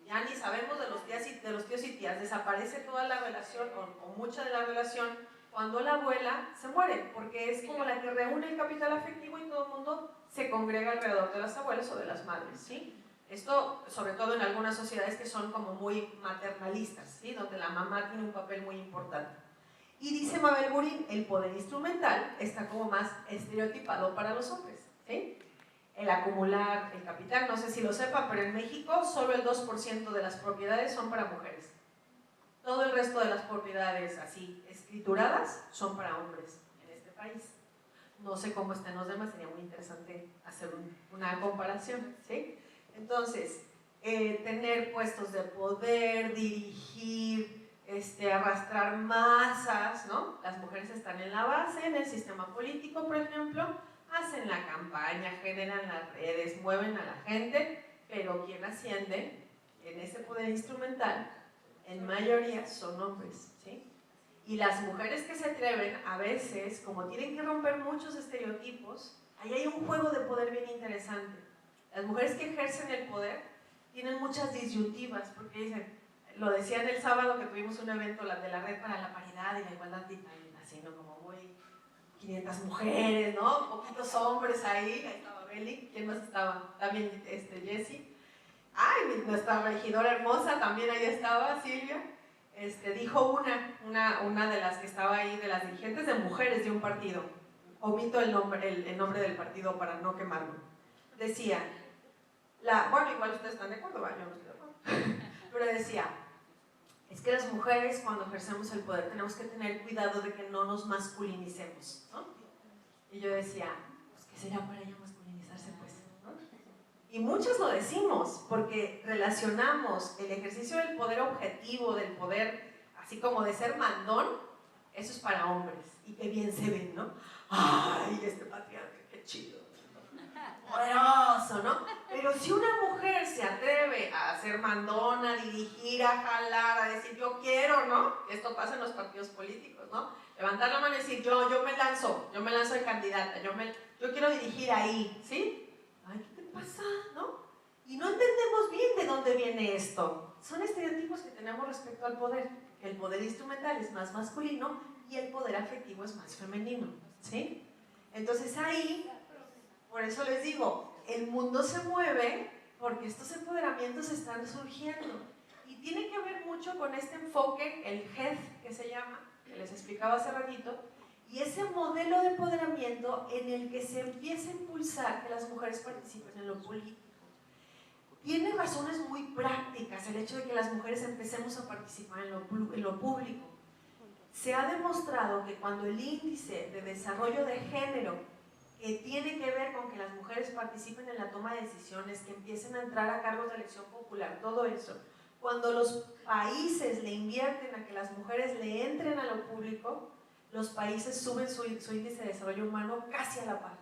ya ni sabemos de los tíos y tías, desaparece toda la relación o mucha de la relación cuando la abuela se muere, porque es como la que reúne el capital afectivo y todo el mundo se congrega alrededor de las abuelas o de las madres, ¿sí? Esto, sobre todo en algunas sociedades que son como muy maternalistas, ¿sí? Donde la mamá tiene un papel muy importante. Y dice Mabel Burín, el poder instrumental está como más estereotipado para los hombres, ¿sí? El acumular el capital, no sé si lo sepan, pero en México solo el 2% de las propiedades son para mujeres. Todo el resto de las propiedades así escrituradas son para hombres en este país. No sé cómo están los demás, sería muy interesante hacer una comparación, ¿sí? Entonces, tener puestos de poder, dirigir, arrastrar masas, ¿no? Las mujeres están en la base, en el sistema político, por ejemplo, hacen la campaña, generan las redes, mueven a la gente, pero quien asciende en ese poder instrumental, en mayoría son hombres, ¿sí? Y las mujeres que se atreven, a veces, como tienen que romper muchos estereotipos, ahí hay un juego de poder bien interesante. Las mujeres que ejercen el poder tienen muchas disyuntivas, porque dicen, lo decían el sábado que tuvimos un evento de la Red para la Paridad y la Igualdad, así, ¿no? Como muy 500 mujeres, ¿no? Poquitos hombres ahí estaba Beli, ¿quién más estaba? También Jessie. Ay, nuestra regidora hermosa también ahí estaba, Silvia. Dijo una de las que estaba ahí, de las dirigentes de mujeres de un partido, omito el nombre del partido para no quemarlo, decía, bueno, igual ustedes están de acuerdo, yo no estoy de acuerdo, pero decía, es que las mujeres cuando ejercemos el poder tenemos que tener cuidado de que no nos masculinicemos, ¿no? Y yo decía, pues ¿qué será para ella masculinizarse, pues? ¿No? Y muchos lo decimos, porque relacionamos el ejercicio del poder objetivo, del poder, así como de ser mandón, eso es para hombres, y qué bien se ven, ¿no? ¡Ay, este patriarca, qué chido! Poderoso, ¿no? Pero si una mujer se atreve a ser mandona, a dirigir, a jalar, a decir yo quiero, ¿no? Esto pasa en los partidos políticos, ¿no? Levantar la mano y decir yo me lanzo de candidata, yo quiero dirigir ahí, ¿sí? Ay, ¿qué te pasa? ¿No? Y no entendemos bien de dónde viene esto. Son estereotipos que tenemos respecto al poder. El poder instrumental es más masculino y el poder afectivo es más femenino, ¿sí? Entonces ahí, por eso les digo, el mundo se mueve porque estos empoderamientos están surgiendo. Y tiene que ver mucho con este enfoque, el GED que se llama, que les explicaba hace ratito, y ese modelo de empoderamiento en el que se empieza a impulsar que las mujeres participen en lo político. Tiene razones muy prácticas el hecho de que las mujeres empecemos a participar en lo público. Se ha demostrado que cuando el índice de desarrollo de género, que tiene que ver con que las mujeres participen en la toma de decisiones, que empiecen a entrar a cargos de elección popular, todo eso, cuando los países le invierten a que las mujeres le entren a lo público, los países suben su índice de desarrollo humano casi a la par.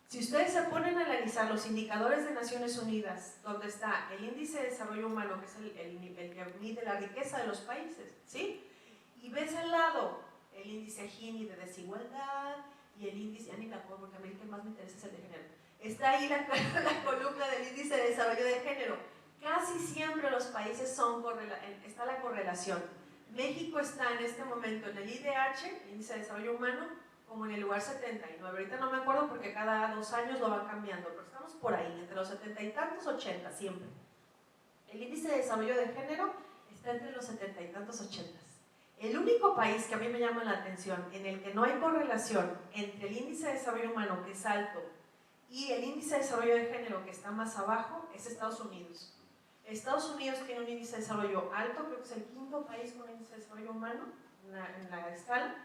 Si ustedes se ponen a analizar los indicadores de Naciones Unidas, donde está el índice de desarrollo humano, que es el que mide la riqueza de los países, ¿sí? Y ves al lado el índice Gini de desigualdad y el índice, ya ni me acuerdo porque a mí el que más me interesa es el de género. Está ahí la columna del índice de desarrollo de género. Casi siempre los países está la correlación. México está en este momento en el IDH, el índice de desarrollo humano, como en el lugar 79. Ahorita no me acuerdo porque cada 2 años lo van cambiando, pero estamos por ahí, entre los 70 y tantos, 80 siempre. El índice de desarrollo de género está entre los 70 y tantos, 80. El único país que a mí me llama la atención en el que no hay correlación entre el índice de desarrollo humano, que es alto, y el índice de desarrollo de género, que está más abajo, es Estados Unidos. Estados Unidos tiene un índice de desarrollo alto, creo que es el 5º país con índice de desarrollo humano en la escala,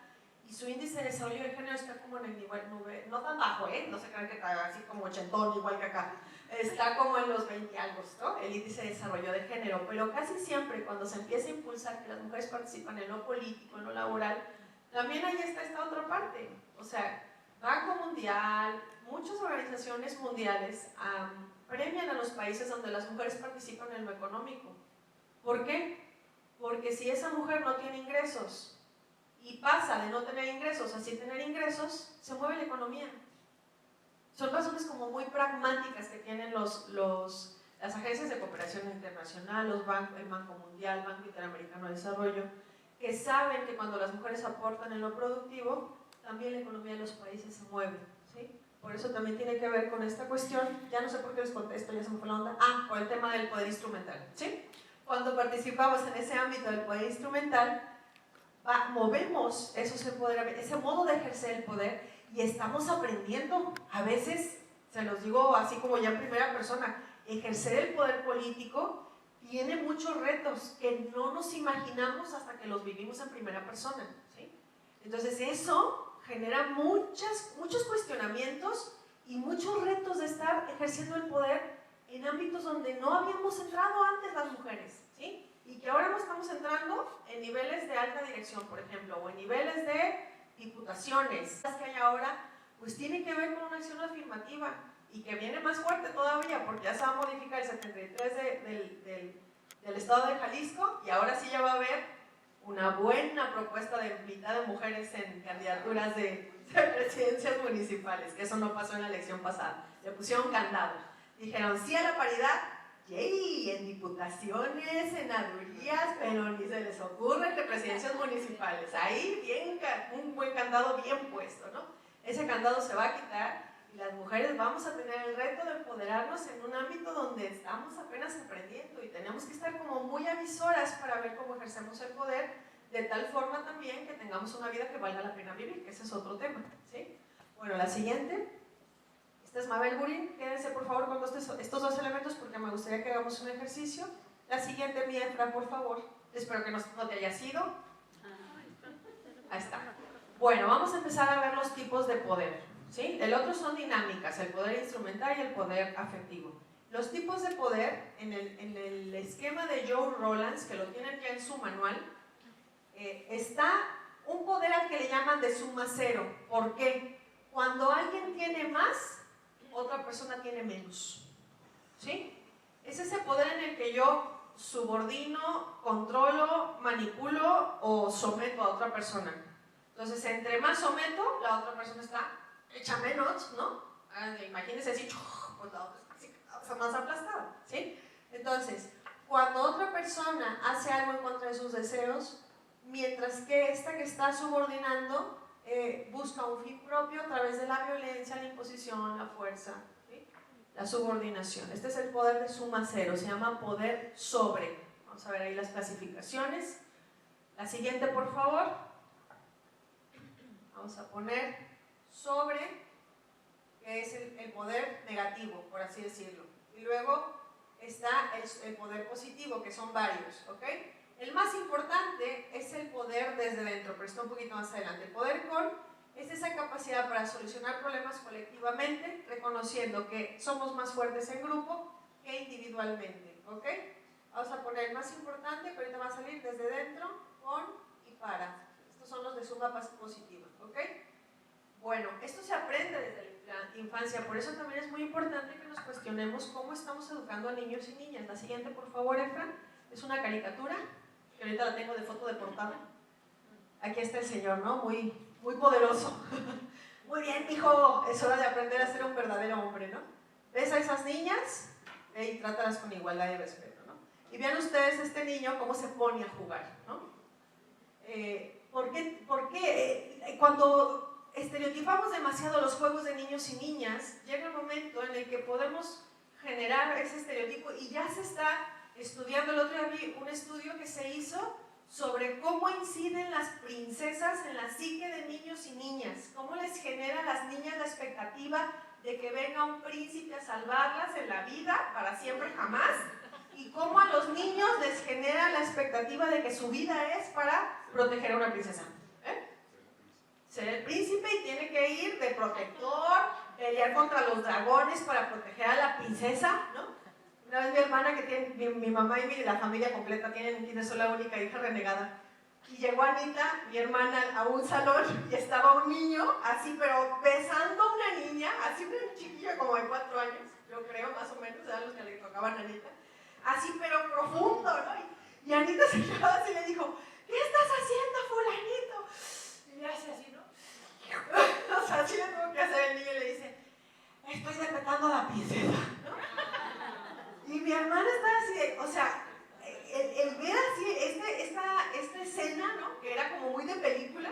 y su índice de desarrollo de género está como en el nivel 9, no tan bajo, no se crean que está así como 80, igual que acá, está como en los 20 algo, ¿no? El índice de desarrollo de género, pero casi siempre cuando se empieza a impulsar que las mujeres participan en lo político, en lo laboral, también ahí está esta otra parte, o sea, Banco Mundial, muchas organizaciones mundiales premian a los países donde las mujeres participan en lo económico. ¿Por qué? Porque si esa mujer no tiene ingresos y pasa de no tener ingresos a sí tener ingresos, se mueve la economía. Son razones como muy pragmáticas que tienen las agencias de cooperación internacional, el Banco Mundial, Banco Interamericano de Desarrollo, que saben que cuando las mujeres aportan en lo productivo, también la economía de los países se mueve, ¿sí? Por eso también tiene que ver con esta cuestión, ya no sé por qué les contesto, ya se me fue la onda, por el tema del poder instrumental, ¿sí? Cuando participamos en ese ámbito del poder instrumental, movemos ese modo de ejercer el poder y estamos aprendiendo. A veces, se los digo así como ya en primera persona, ejercer el poder político tiene muchos retos que no nos imaginamos hasta que los vivimos en primera persona, ¿sí? Entonces eso genera muchos cuestionamientos y muchos retos de estar ejerciendo el poder en ámbitos donde no habíamos entrado antes las mujeres, ¿sí? Y que ahora no estamos entrando en niveles de alta dirección, por ejemplo, o en niveles de diputaciones. Las que hay ahora, pues tiene que ver con una acción afirmativa y que viene más fuerte todavía porque ya se va a modificar el 73 del estado de Jalisco y ahora sí ya va a haber una buena propuesta de mitad de mujeres en candidaturas de presidencias municipales, que eso no pasó en la elección pasada. Le pusieron candado. Dijeron sí a la paridad, ¡yay! En diputaciones, senadurías, pero ni se les ocurre que presidencias municipales. Ahí bien, un buen candado bien puesto, ¿no? Ese candado se va a quitar y las mujeres vamos a tener el reto de empoderarnos en un ámbito donde estamos apenas aprendiendo y tenemos que estar como muy avisoras para ver cómo ejercemos el poder, de tal forma también que tengamos una vida que valga la pena vivir, que ese es otro tema, ¿sí? Bueno, la siguiente. Esta es Mabel Gurín. Quédense por favor con estos 2 elementos porque me gustaría que hagamos un ejercicio. La siguiente, mi Efra, por favor. Espero que no te haya sido. Ahí está. Bueno, vamos a empezar a ver los tipos de poder, ¿sí? El otro son dinámicas, el poder instrumental y el poder afectivo. Los tipos de poder, en el esquema de Joe Rollins, que lo tienen ya en su manual, está un poder al que le llaman de suma cero. ¿Por qué? Cuando alguien tiene más, otra persona tiene menos, ¿sí? Es ese poder en el que yo subordino, controlo, manipulo o someto a otra persona. Entonces, entre más someto, la otra persona está hecha menos, ¿no? Imagínense así, pues la otra está así, más aplastada, ¿sí? Entonces, cuando otra persona hace algo en contra de sus deseos, mientras que esta que está subordinando busca un fin propio a través de la violencia, la imposición, la fuerza, ¿sí? La subordinación. Este es el poder de suma cero, se llama poder sobre. Vamos a ver ahí las clasificaciones. La siguiente, por favor. Vamos a poner sobre, que es el poder negativo, por así decirlo. Y luego está el poder positivo, que son varios, ¿ok? El más importante es el poder desde dentro, pero está un poquito más adelante. El poder con es esa capacidad para solucionar problemas colectivamente, reconociendo que somos más fuertes en grupo que individualmente, ¿ok? Vamos a poner el más importante, que ahorita va a salir desde dentro, con y para. Estos son los de suma positiva, ¿ok? Bueno, esto se aprende desde la infancia, por eso también es muy importante que nos cuestionemos cómo estamos educando a niños y niñas. La siguiente, por favor, Efra, es una caricatura, que ahorita la tengo de foto de portada. Aquí está el señor, ¿no? Muy poderoso. Muy bien, hijo, es hora de aprender a ser un verdadero hombre, ¿no? ¿Ves a esas niñas? Y trátalas con igualdad y respeto, ¿no? Y vean ustedes este niño cómo se pone a jugar, ¿no? ¿Por qué cuando estereotipamos demasiado los juegos de niños y niñas, llega el momento en el que podemos generar ese estereotipo y ya se está estudiando? El otro día vi un estudio que se hizo sobre cómo inciden las princesas en la psique de niños y niñas, cómo les genera a las niñas la expectativa de que venga un príncipe a salvarlas en la vida, para siempre jamás, y cómo a los niños les genera la expectativa de que su vida es para proteger a una princesa. Ser el príncipe y tiene que ir de protector, pelear contra los dragones para proteger a la princesa, ¿no? Una vez mi hermana, que tiene, mi mamá y la familia completa tiene sola única hija renegada, y llegó Anita, mi hermana, a un salón y estaba un niño así, pero besando a una niña, así una chiquilla como de 4 años, yo creo, más o menos, eran los que le tocaban a Anita, así pero profundo, ¿no? Y Anita se quedó así y le dijo, ¿qué estás haciendo, fulanito? Y le hace así, ¿no? O sea, así le tuvo que hacer el niño y le dice, estoy respetando a la princesa, ¿no? Y mi hermana está así, o sea, el ver así esta escena, ¿no? Que era como muy de película,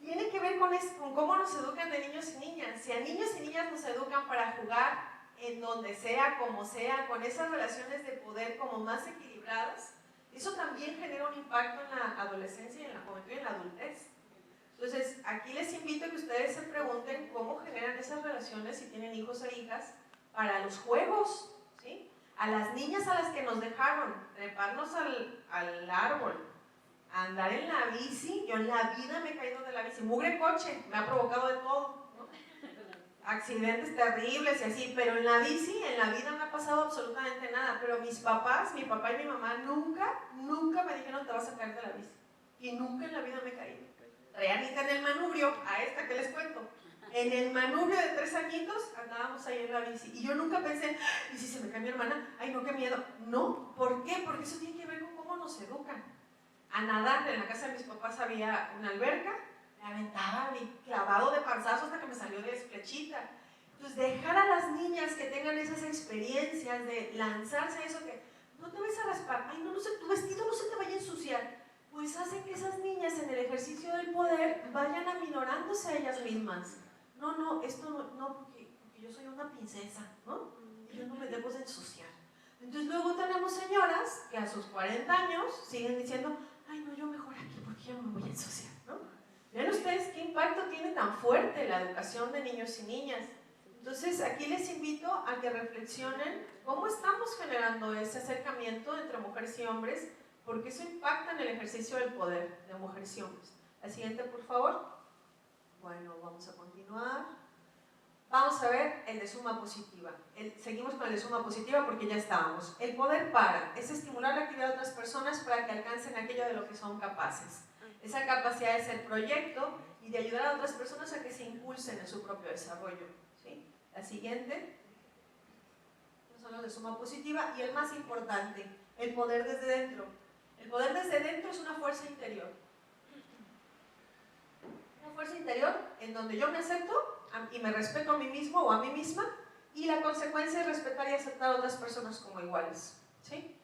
tiene que ver con cómo nos educan de niños y niñas. Si a niños y niñas nos educan para jugar en donde sea, como sea, con esas relaciones de poder como más equilibradas, eso también genera un impacto en la adolescencia y en la juventud y en la adultez. Entonces, aquí les invito a que ustedes se pregunten cómo generan esas relaciones si tienen hijos e hijas para los juegos, ¿sí? A las niñas a las que nos dejaron treparnos al árbol, andar en la bici. Yo en la vida me he caído de la bici, mugre coche, me ha provocado de todo, ¿no? Accidentes terribles y así, pero en la bici, en la vida no me ha pasado absolutamente nada. Pero mis papás, mi papá y mi mamá nunca me dijeron te vas a caer de la bici, y nunca en la vida me he caído. Realmente en el manubrio, a esta que les cuento, en el manubrio de 3 añitos andábamos ahí en la bici, y yo nunca pensé, ¿y si se me cae mi hermana? Ay no, qué miedo. No, ¿por qué? Porque eso tiene que ver con cómo nos educan. A nadar, en la casa de mis papás había una alberca, me aventaba mi clavado de panzazo hasta que me salió de flechita. Entonces, dejar a las niñas que tengan esas experiencias de lanzarse a eso, que no te vayas a raspar, ay no, tu vestido no se te vaya a ensuciar, pues hacen que esas niñas en el ejercicio del poder vayan aminorándose a ellas mismas. No, esto no, porque yo soy una princesa, ¿no? Y yo no me debo de ensuciar. Entonces luego tenemos señoras que a sus 40 años siguen diciendo, ay no, yo mejor aquí porque yo no me voy a ensuciar, ¿no? Vean ustedes qué impacto tiene tan fuerte la educación de niños y niñas. Entonces aquí les invito a que reflexionen cómo estamos generando ese acercamiento entre mujeres y hombres, porque eso impacta en el ejercicio del poder de mujeres y hombres. La siguiente, por favor. Bueno, vamos a continuar. Vamos a ver el de suma positiva. Seguimos con el de suma positiva porque ya estábamos. El poder es estimular la actividad de otras personas para que alcancen aquello de lo que son capaces. Esa capacidad es el proyecto y de ayudar a otras personas a que se impulsen en su propio desarrollo, ¿sí? La siguiente. son los de suma positiva. Y el más importante, el poder desde dentro. El poder desde dentro es una fuerza interior. Una fuerza interior en donde yo me acepto y me respeto a mí mismo o a mí misma, y la consecuencia es respetar y aceptar a otras personas como iguales, ¿sí?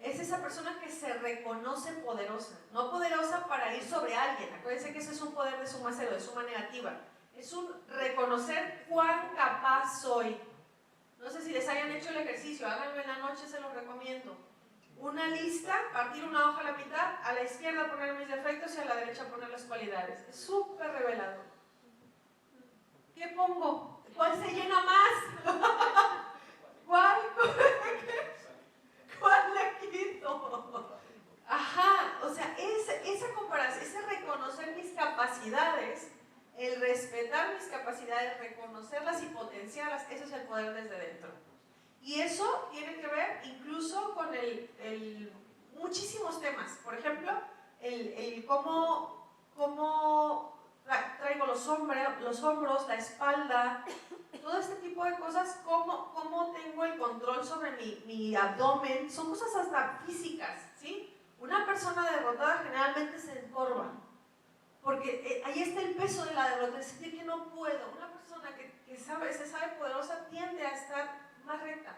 Es esa persona que se reconoce poderosa, no poderosa para ir sobre alguien. Acuérdense que ese es un poder de suma cero, de suma negativa. Es un reconocer cuán capaz soy. No sé si les hayan hecho el ejercicio, háganlo en la noche, se los recomiendo. Una lista, partir una hoja a la mitad, a la izquierda poner mis defectos y a la derecha poner las cualidades. Es súper revelador. ¿Qué pongo? ¿Cuál se llena más? ¿Cuál le quito? Ajá, o sea, esa comparación, ese reconocer mis capacidades, el respetar mis capacidades, reconocerlas y potenciarlas, eso es el poder desde dentro. Y eso tiene que ver incluso con muchísimos temas. Por ejemplo, el cómo traigo los hombros, la espalda, todo este tipo de cosas, cómo tengo el control sobre mi abdomen, son cosas hasta físicas, ¿sí? Una persona derrotada generalmente se encorva, porque ahí está el peso de la derrota, es sentir que no puedo. Una persona que se sabe poderosa tiende a estar más recta,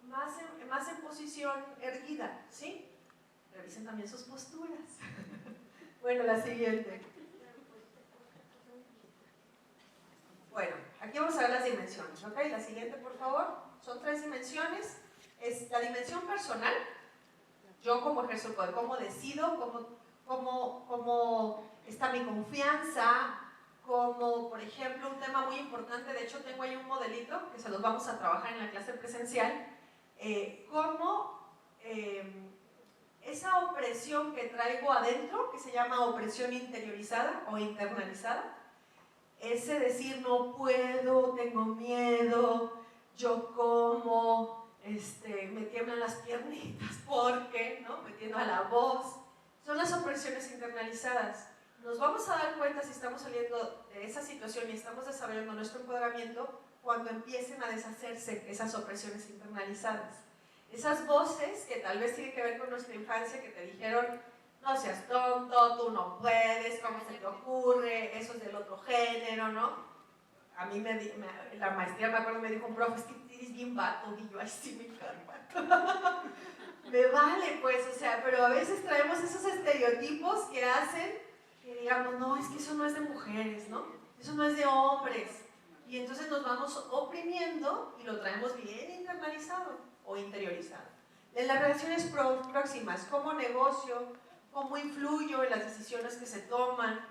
más en posición erguida, ¿sí? Revisen también sus posturas. Bueno, la siguiente. Bueno, aquí vamos a ver las dimensiones, ¿ok? La siguiente, por favor. Son 3 dimensiones. Es la dimensión personal. Yo cómo ejerzo el poder, cómo decido, cómo está mi confianza, como por ejemplo un tema muy importante, de hecho tengo ahí un modelito que se los vamos a trabajar en la clase presencial, cómo esa opresión que traigo adentro, que se llama opresión interiorizada o internalizada, ese decir no puedo, tengo miedo, yo como, me tiemblan las piernitas porque, ¿no? Me tiembla la voz, son las opresiones internalizadas. Nos vamos a dar cuenta si estamos saliendo de esa situación y estamos desarrollando nuestro empoderamiento cuando empiecen a deshacerse esas opresiones internalizadas. Esas voces que tal vez tienen que ver con nuestra infancia, que te dijeron, no seas tonto, tú no puedes, ¿cómo se te ocurre? Eso es del otro género, ¿no? A mí la maestría, me acuerdo, me dijo un profe, es que eres bien vato, y yo, ay, sí, me encanta. Me vale, pues, o sea, pero a veces traemos esos estereotipos que hacen que digamos, no, es que eso no es de mujeres, ¿no? Eso no es de hombres. Y entonces nos vamos oprimiendo y lo traemos bien internalizado o interiorizado. En las relaciones próximas, cómo negocio, cómo influyo en las decisiones que se toman,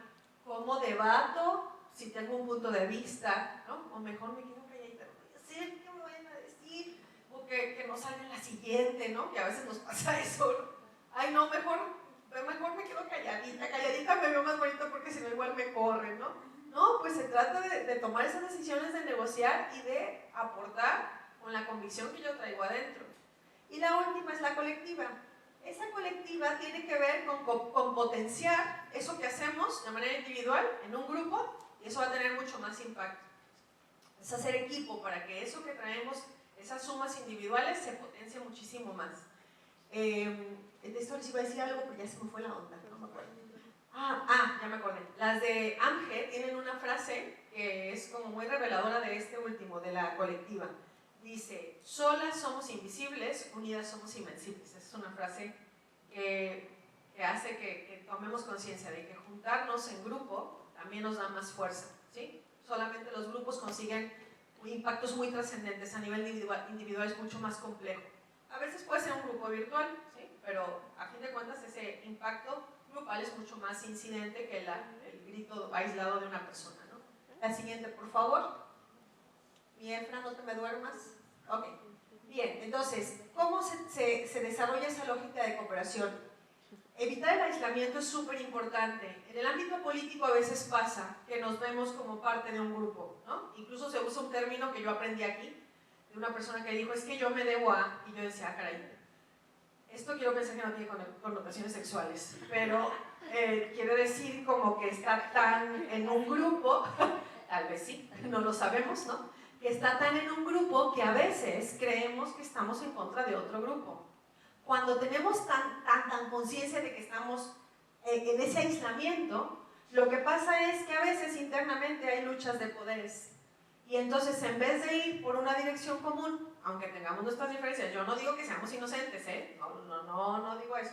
cómo debato, si tengo un punto de vista, ¿no? O mejor me quedo calladita, no voy a hacer, ¿qué me vayan a decir? O que no salga en la siguiente, ¿no? Que a veces nos pasa eso, ¿no? Ay, no, mejor me quedo calladita me veo más bonito porque si no igual me corren, ¿no? No, pues se trata de tomar esas decisiones, de negociar y de aportar con la convicción que yo traigo adentro. Y la última es la colectiva. Esa colectiva tiene que ver con potenciar eso que hacemos de manera individual en un grupo, y eso va a tener mucho más impacto. Es hacer equipo para que eso que traemos, esas sumas individuales, se potencie muchísimo más. De esto les iba a decir algo, pero ya se me fue la onda, no me acuerdo. Ya me acordé. Las de AMGE tienen una frase que es como muy reveladora de este último, de la colectiva. Dice, solas somos invisibles, unidas somos invencibles. Esa es una frase que hace que tomemos conciencia de que juntarnos en grupo también nos da más fuerza, ¿sí? Solamente los grupos consiguen impactos muy trascendentes, a nivel individual es mucho más complejo. A veces puede ser un grupo virtual, ¿sí? Pero a fin de cuentas ese impacto grupal es mucho más incidente que el grito aislado de una persona, ¿no? La siguiente, por favor. Bien, Fran, no te me duermas. Ok. Bien, entonces, ¿cómo se desarrolla esa lógica de cooperación? Evitar el aislamiento es súper importante. En el ámbito político a veces pasa que nos vemos como parte de un grupo, ¿no? Incluso se usa un término que yo aprendí aquí, de una persona que dijo, es que yo me debo a, y yo decía, caray, esto quiero pensar que no tiene connotaciones sexuales, pero quiere decir como que está tan en un grupo, tal vez sí, no lo sabemos, ¿no? que está tan en un grupo que a veces creemos que estamos en contra de otro grupo. Cuando tenemos tan conciencia de que estamos en ese aislamiento, lo que pasa es que a veces internamente hay luchas de poderes. Y entonces, en vez de ir por una dirección común, aunque tengamos nuestras diferencias, yo no digo que seamos inocentes, no digo eso.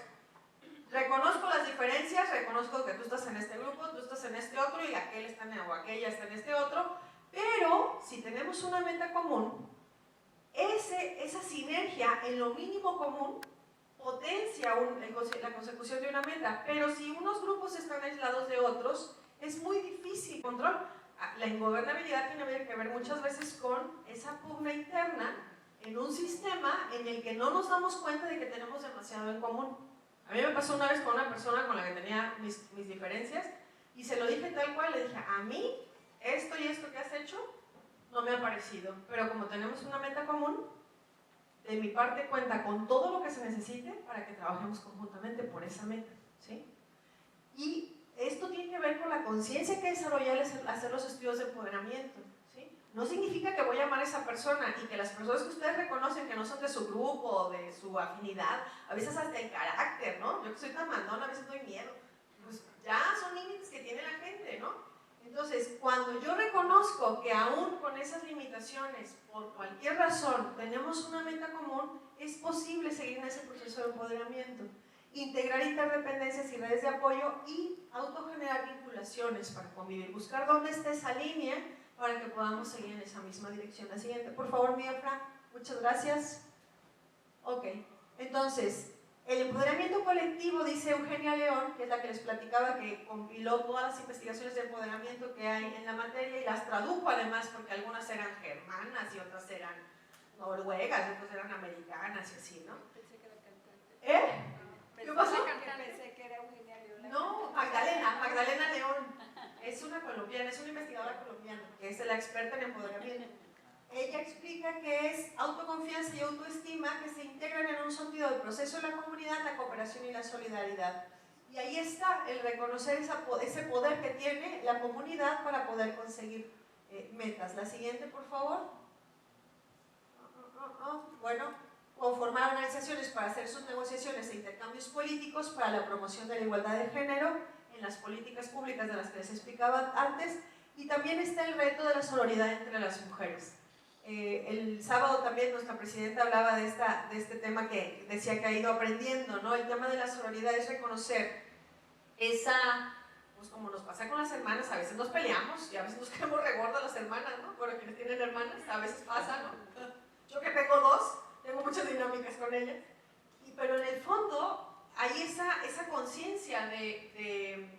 Reconozco las diferencias, reconozco que tú estás en este grupo, tú estás en este otro y aquel está o aquella está en este otro, pero si tenemos una meta común, esa sinergia en lo mínimo común potencia la consecución de una meta, pero si unos grupos están aislados de otros, es muy difícil control. La ingobernabilidad tiene que ver muchas veces con esa pugna interna en un sistema en el que no nos damos cuenta de que tenemos demasiado en común. A mí me pasó una vez con una persona con la que tenía mis diferencias y se lo dije tal cual, le dije, a mí esto y esto que has hecho no me ha parecido, pero como tenemos una meta común, de mi parte cuenta con todo lo que se necesite para que trabajemos conjuntamente por esa meta, ¿sí? Y esto tiene que ver con la conciencia que desarrollar al hacer los estudios de empoderamiento, ¿sí? No significa que voy a amar a esa persona y que las personas que ustedes reconocen que no son de su grupo o de su afinidad, a veces hasta el carácter, ¿no? Yo que soy tan mandona, a veces doy miedo. Pues ya son límites que tiene la gente, ¿no? Entonces, cuando yo reconozco que aún con esas limitaciones, por cualquier razón, tenemos una meta común, es posible seguir en ese proceso de empoderamiento. Integrar interdependencias y redes de apoyo y autogenerar vinculaciones para convivir. Buscar dónde está esa línea para que podamos seguir en esa misma dirección. La siguiente, por favor, mi Efra. Muchas gracias. Ok, entonces, el empoderamiento colectivo, dice Eugenia León, que es la que les platicaba, que compiló todas las investigaciones de empoderamiento que hay en la materia y las tradujo además, porque algunas eran germanas y otras eran noruegas y otras eran americanas y así, ¿no? Pensé que era cantante. ¿Qué pasó? Pensé que era Eugenia León. No, Magdalena León. Es una colombiana, es una investigadora colombiana, que es la experta en empoderamiento. Ella explica que es autoconfianza y autoestima que se integran en un sentido del proceso de la comunidad, la cooperación y la solidaridad. Y ahí está el reconocer ese poder que tiene la comunidad para poder conseguir metas. La siguiente, por favor. Bueno, conformar organizaciones para hacer sus negociaciones e intercambios políticos para la promoción de la igualdad de género en las políticas públicas de las que les explicaba antes. Y también está el reto de la sororidad entre las mujeres. El sábado también nuestra presidenta hablaba de este tema que decía que ha ido aprendiendo, ¿no? El tema de la sororidad es reconocer pues como nos pasa con las hermanas, a veces nos peleamos y a veces nos quedamos regordas las hermanas, ¿no? Bueno, quienes tienen hermanas, a veces pasa, ¿no? Yo que tengo dos, tengo muchas dinámicas con ellas, pero en el fondo hay esa conciencia de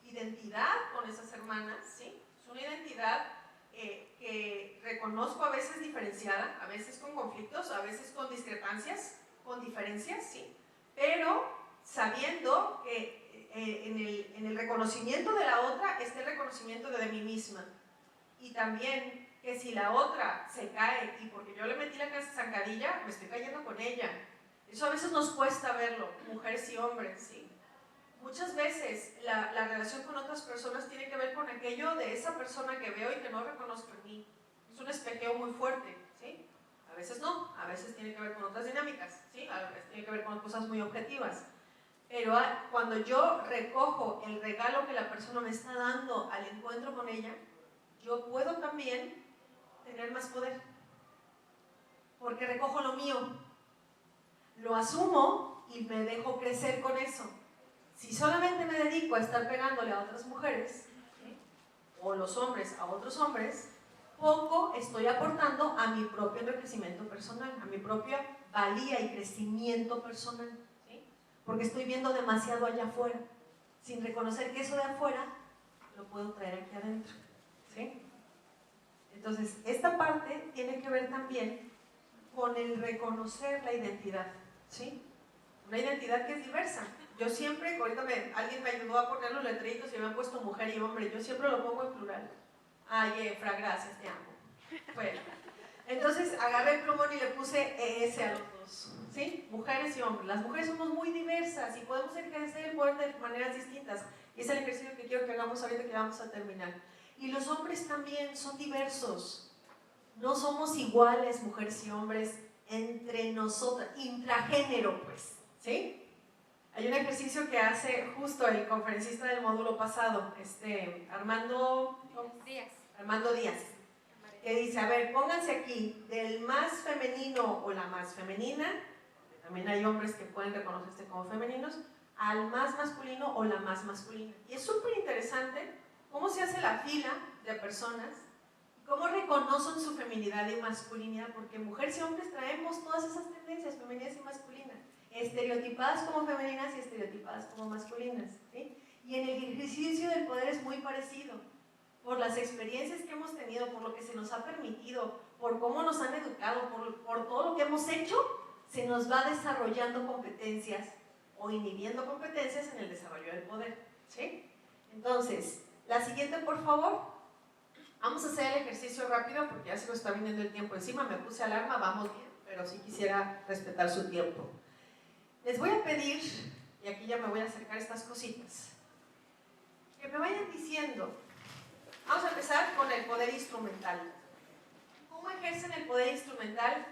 identidad con esas hermanas, ¿sí? Es una identidad que reconozco a veces diferenciada, a veces con conflictos, a veces con discrepancias, con diferencias, ¿sí? Pero sabiendo que en el reconocimiento de la otra está el reconocimiento de mí misma. Y también que si la otra se cae y porque yo le metí la zancadilla, me estoy cayendo con ella. Eso a veces nos cuesta verlo, mujeres y hombres, ¿sí? Muchas veces la relación con otras personas tiene que ver con aquello de esa persona que veo y que no reconozco en mí. Es un espejeo muy fuerte, ¿sí? A veces no, a veces tiene que ver con otras dinámicas, ¿sí? A veces tiene que ver con cosas muy objetivas. Pero cuando yo recojo el regalo que la persona me está dando al encuentro con ella, yo puedo también tener más poder. Porque recojo lo mío, lo asumo y me dejo crecer con eso. Si solamente me dedico a estar pegándole a otras mujeres, ¿sí? O los hombres a otros hombres, poco estoy aportando a mi propio enriquecimiento personal, a mi propia valía y crecimiento personal, ¿sí? Porque estoy viendo demasiado allá afuera, sin reconocer que eso de afuera lo puedo traer aquí adentro, ¿sí? Entonces, esta parte tiene que ver también con el reconocer la identidad, ¿sí? Una identidad que es diversa. Yo siempre, ahorita alguien me ayudó a poner los letreritos y me han puesto mujer y hombre, yo siempre lo pongo en plural. Ay, Efra, gracias, te amo. Bueno, entonces agarré el plumón y le puse ES a los dos, ¿sí? Mujeres y hombres. Las mujeres somos muy diversas y podemos ejercer el poder de maneras distintas. Y es el ejercicio que quiero que hagamos ahorita que vamos a terminar. Y los hombres también son diversos. No somos iguales mujeres y hombres entre nosotras, intragénero pues, ¿sí? Hay un ejercicio que hace justo el conferencista del módulo pasado, Armando Díaz, que dice, a ver, pónganse aquí, del más femenino o la más femenina, también hay hombres que pueden reconocerse como femeninos, al más masculino o la más masculina. Y es súper interesante cómo se hace la fila de personas, cómo reconocen su feminidad y masculinidad, porque mujeres y hombres traemos todas esas tendencias femeninas y masculinas, estereotipadas como femeninas y estereotipadas como masculinas, ¿sí? Y en el ejercicio del poder es muy parecido, por las experiencias que hemos tenido, por lo que se nos ha permitido, por cómo nos han educado, por todo lo que hemos hecho, se nos va desarrollando competencias o inhibiendo competencias en el desarrollo del poder, ¿sí? Entonces, la siguiente, por favor. Vamos a hacer el ejercicio rápido porque ya se nos está viniendo el tiempo encima. Me puse alarma, vamos bien, pero sí quisiera respetar su tiempo. Les voy a pedir, y aquí ya me voy a acercar estas cositas, que me vayan diciendo. Vamos a empezar con el poder instrumental. ¿Cómo ejercen el poder instrumental?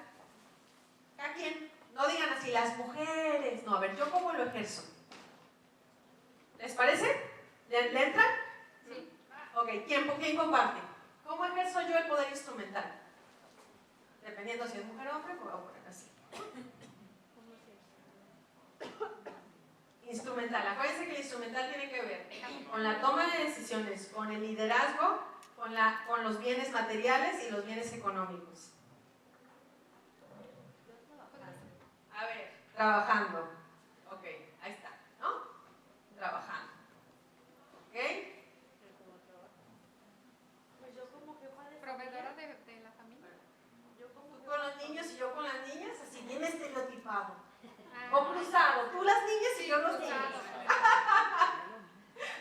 Cada quien. No digan así, las mujeres. No, a ver, ¿yo cómo lo ejerzo? ¿Les parece? ¿Le entran? Sí. Ok, ¿quién comparte? ¿Cómo ejerzo yo el poder instrumental? Dependiendo si es mujer o hombre, pues voy a poner así. Instrumental. Acuérdense que el instrumental tiene que ver con la toma de decisiones, con el liderazgo, con los bienes materiales y los bienes económicos. A ver, trabajando. Ok, ahí está, ¿no? Trabajando. ¿Ok? Proveedora de la familia. Tú con los niños y yo con las niñas, así bien estereotipado. O cruzado, tú las niñas y yo los niños.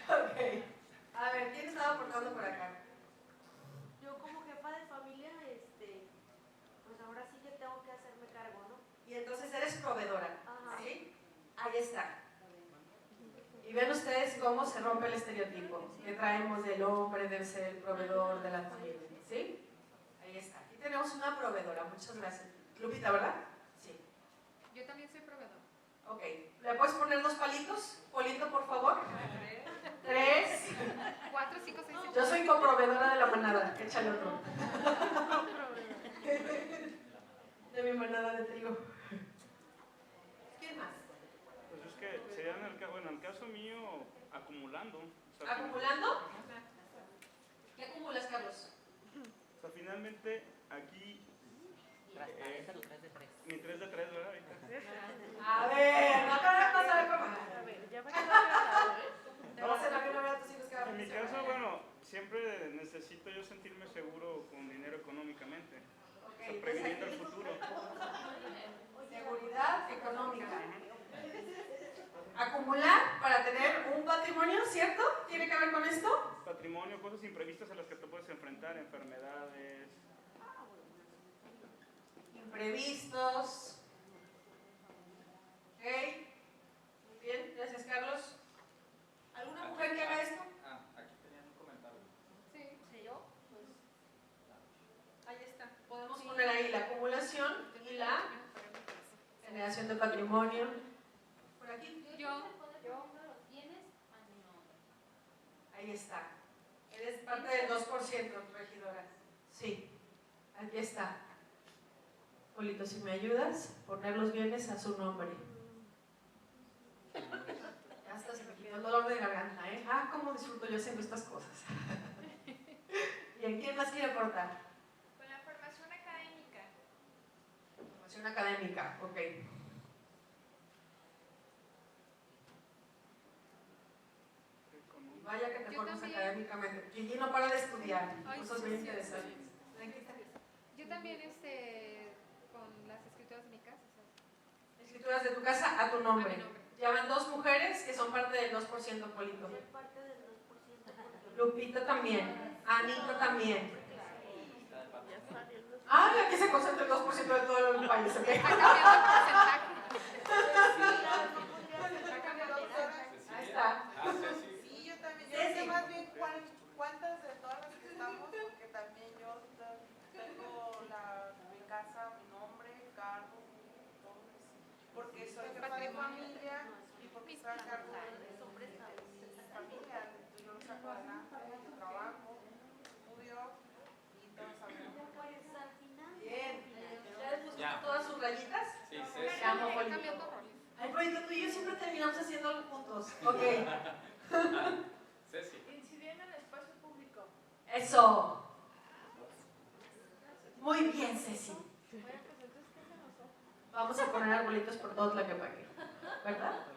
Ok. A ver, ¿quién estaba aportando por acá? Yo como jefa de familia, pues ahora sí que tengo que hacerme cargo, ¿no? Y entonces eres proveedora, Ajá. ¿sí? Ahí está. Y ven ustedes cómo se rompe el estereotipo que traemos del hombre, debe ser el proveedor de la familia, ¿sí? Ahí está. Aquí tenemos una proveedora, muchas gracias. Lupita, ¿verdad? Sí. Yo también soy proveedor. Ok. ¿Le puedes poner 2 palitos? Polito, por favor. 3. 4, 5, 6, 7. Yo soy coproveedora de la manada. Échale otro. De mi manada de trigo. ¿Quién más? Pues es que sería en el caso mío, acumulando. O sea, ¿Acumulando? ¿Qué acumulas, Carlos? O sea, finalmente aquí... mi 3 de 3, ¿verdad? A ver, no sabe cómo. A ver, ya va a quedar. Te vas a hacer la misma vida a tus hijos que a En mi caso, bueno, siempre necesito yo sentirme seguro con dinero económicamente. O sea, previniendo el futuro. Seguridad económica. Acumular para tener un patrimonio, ¿cierto? ¿Tiene que ver con esto? Patrimonio, cosas imprevistas a las que te puedes enfrentar, enfermedades. Imprevistos. Ok. Muy bien, gracias, Carlos. ¿Alguna mujer que haga esto? Aquí tenían un comentario. Sí, yo. Pues, ahí está. Podemos poner ahí la acumulación y la generación de patrimonio. Por aquí. Yo. Ahí está. Eres parte del 2%, regidora. Sí. Aquí está. Polito, si me ayudas, poner los bienes a su nombre. Ya hasta se me quitó el dolor de garganta, ¿eh? Ah, cómo disfruto yo haciendo estas cosas. Bien, ¿quién más quiere aportar? Con la formación académica. Formación académica, ok. Vaya que te formas académicamente. Gigi no para de estudiar, cosas bien interesantes. Yo también, con las escrituras de mi casa. Escrituras de tu casa a tu nombre. A mi nombre. Ya van 2 mujeres que son parte del 2%, Polito. Soy parte del 2%. Lupita también. Anito también. Ya salió el 2%. Ah, aquí se concentra el 2% de todo el país, ¿ok? Ha cambiado el porcentaje. Ahí está. Sí, yo también. Sí, Yo sé sí. más bien cuántas de todas las que estamos, porque también yo tengo está a cargo de su familia, yo lo saco adelante, yo trabajo, estudio y todo esa vida. Pues al final. Bien. ¿Ya les pusiste todas sus rayitas? Sí, sí. Te amo, Polito. Ay, Polito, tú y yo siempre terminamos haciendo algo juntos. Ok. Ceci. Incidir en el espacio público. Eso. Muy bien, Ceci. Bueno, pues entonces, ¿qué se nos ofrece? Vamos a poner arbolitos por todo Tlaquepaque. ¿Verdad?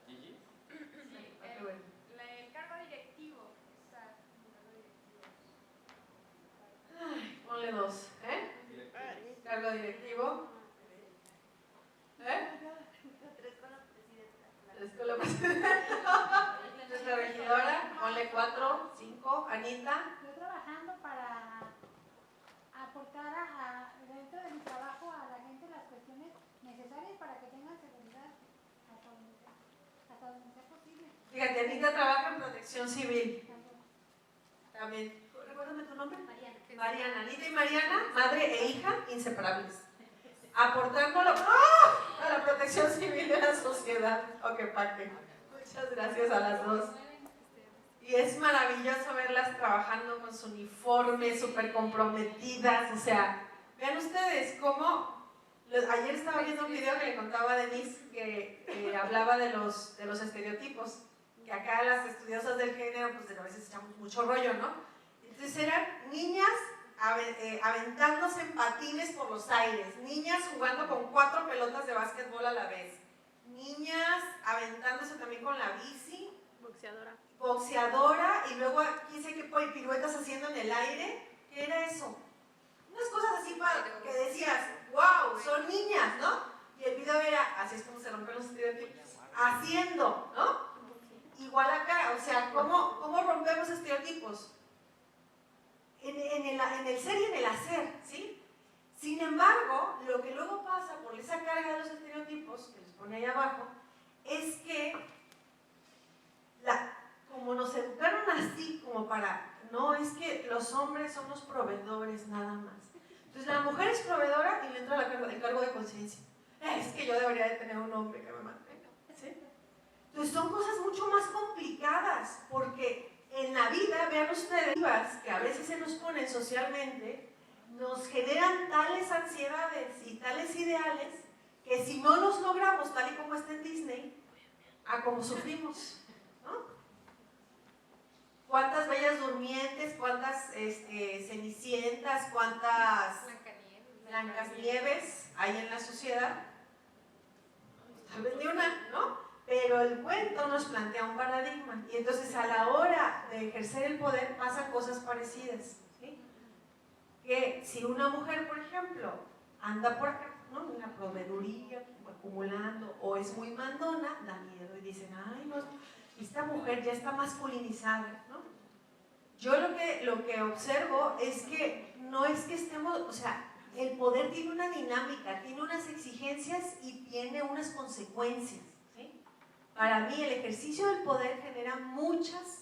Gigi. Qué bueno. El cargo directivo. Ay, ponle 2. Cargo directivo. 3 con la presidenta. 3 con la presidenta. Nuestra regidora. Ponle 4, 5. Anita. Yo trabajando para aportar dentro de mi trabajo a la gente las cuestiones necesarias para que tengan seguridad hasta donde sea posible. Fíjate, Anita trabaja en protección civil. También. Recuérdame tu nombre. Mariana. Anita y Mariana, madre e hija, inseparables. Aportando a la protección civil de la sociedad. Oquepaque. Muchas gracias a las dos. Y es maravilloso verlas trabajando con su uniforme, súper comprometidas. O sea, vean ustedes cómo. Ayer estaba viendo un video que le contaba a Denise que hablaba de los estereotipos. Que acá las estudiosas del género, pues a veces echamos mucho rollo, ¿no? Entonces eran niñas aventándose en patines por los aires, niñas jugando con 4 pelotas de básquetbol a la vez, niñas aventándose también con la bici, boxeadora, y luego aquí sé que piruetas haciendo en el aire. ¿Qué era eso? Unas cosas así que decías, wow, son niñas, ¿no? Y el video era, así es como se rompen los estereotipos, haciendo, ¿no? Igual acá, o sea, ¿cómo rompemos estereotipos? En el ser y en el hacer, ¿sí? Sin embargo, lo que luego pasa por esa carga de los estereotipos, que les pone ahí abajo, es que como nos educaron así, como no, es que los hombres son los proveedores nada más. Entonces la mujer es proveedora y le entra el cargo de conciencia. Es que yo debería de tener un hombre que me mantenga, ¿sí? Entonces son cosas mucho más complicadas, porque en la vida, vean ustedes, que a veces se nos ponen socialmente, nos generan tales ansiedades y tales ideales que si no los logramos, tal y como está en Disney, a como sufrimos, ¿no? ¿Cuántas bellas durmientes, cuántas cenicientas, cuántas Blancasnieves hay en la sociedad? Tal vez ni una, ¿no? Pero el cuento nos plantea un paradigma y entonces a la hora de ejercer el poder pasan cosas parecidas, ¿sí? Que si una mujer, por ejemplo, anda por acá, ¿no? En la proveeduría, acumulando, o es muy mandona, da miedo y dicen, ay, no, esta mujer ya está masculinizada, ¿no? Yo lo que observo es que no es que estemos, o sea, el poder tiene una dinámica, tiene unas exigencias y tiene unas consecuencias. Para mí el ejercicio del poder genera muchos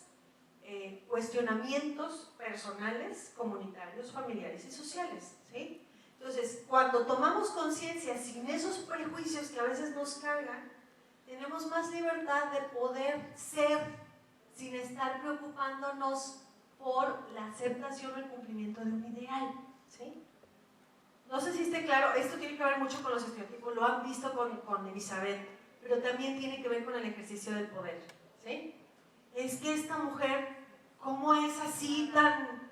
cuestionamientos personales, comunitarios, familiares y sociales, ¿sí? Entonces, cuando tomamos conciencia sin esos prejuicios que a veces nos cargan, tenemos más libertad de poder ser sin estar preocupándonos por la aceptación o el cumplimiento de un ideal, ¿sí? No sé si esté claro, esto tiene que ver mucho con los estereotipos, lo han visto con Elizabeth, pero también tiene que ver con el ejercicio del poder, ¿sí? Es que esta mujer, ¿cómo es así tan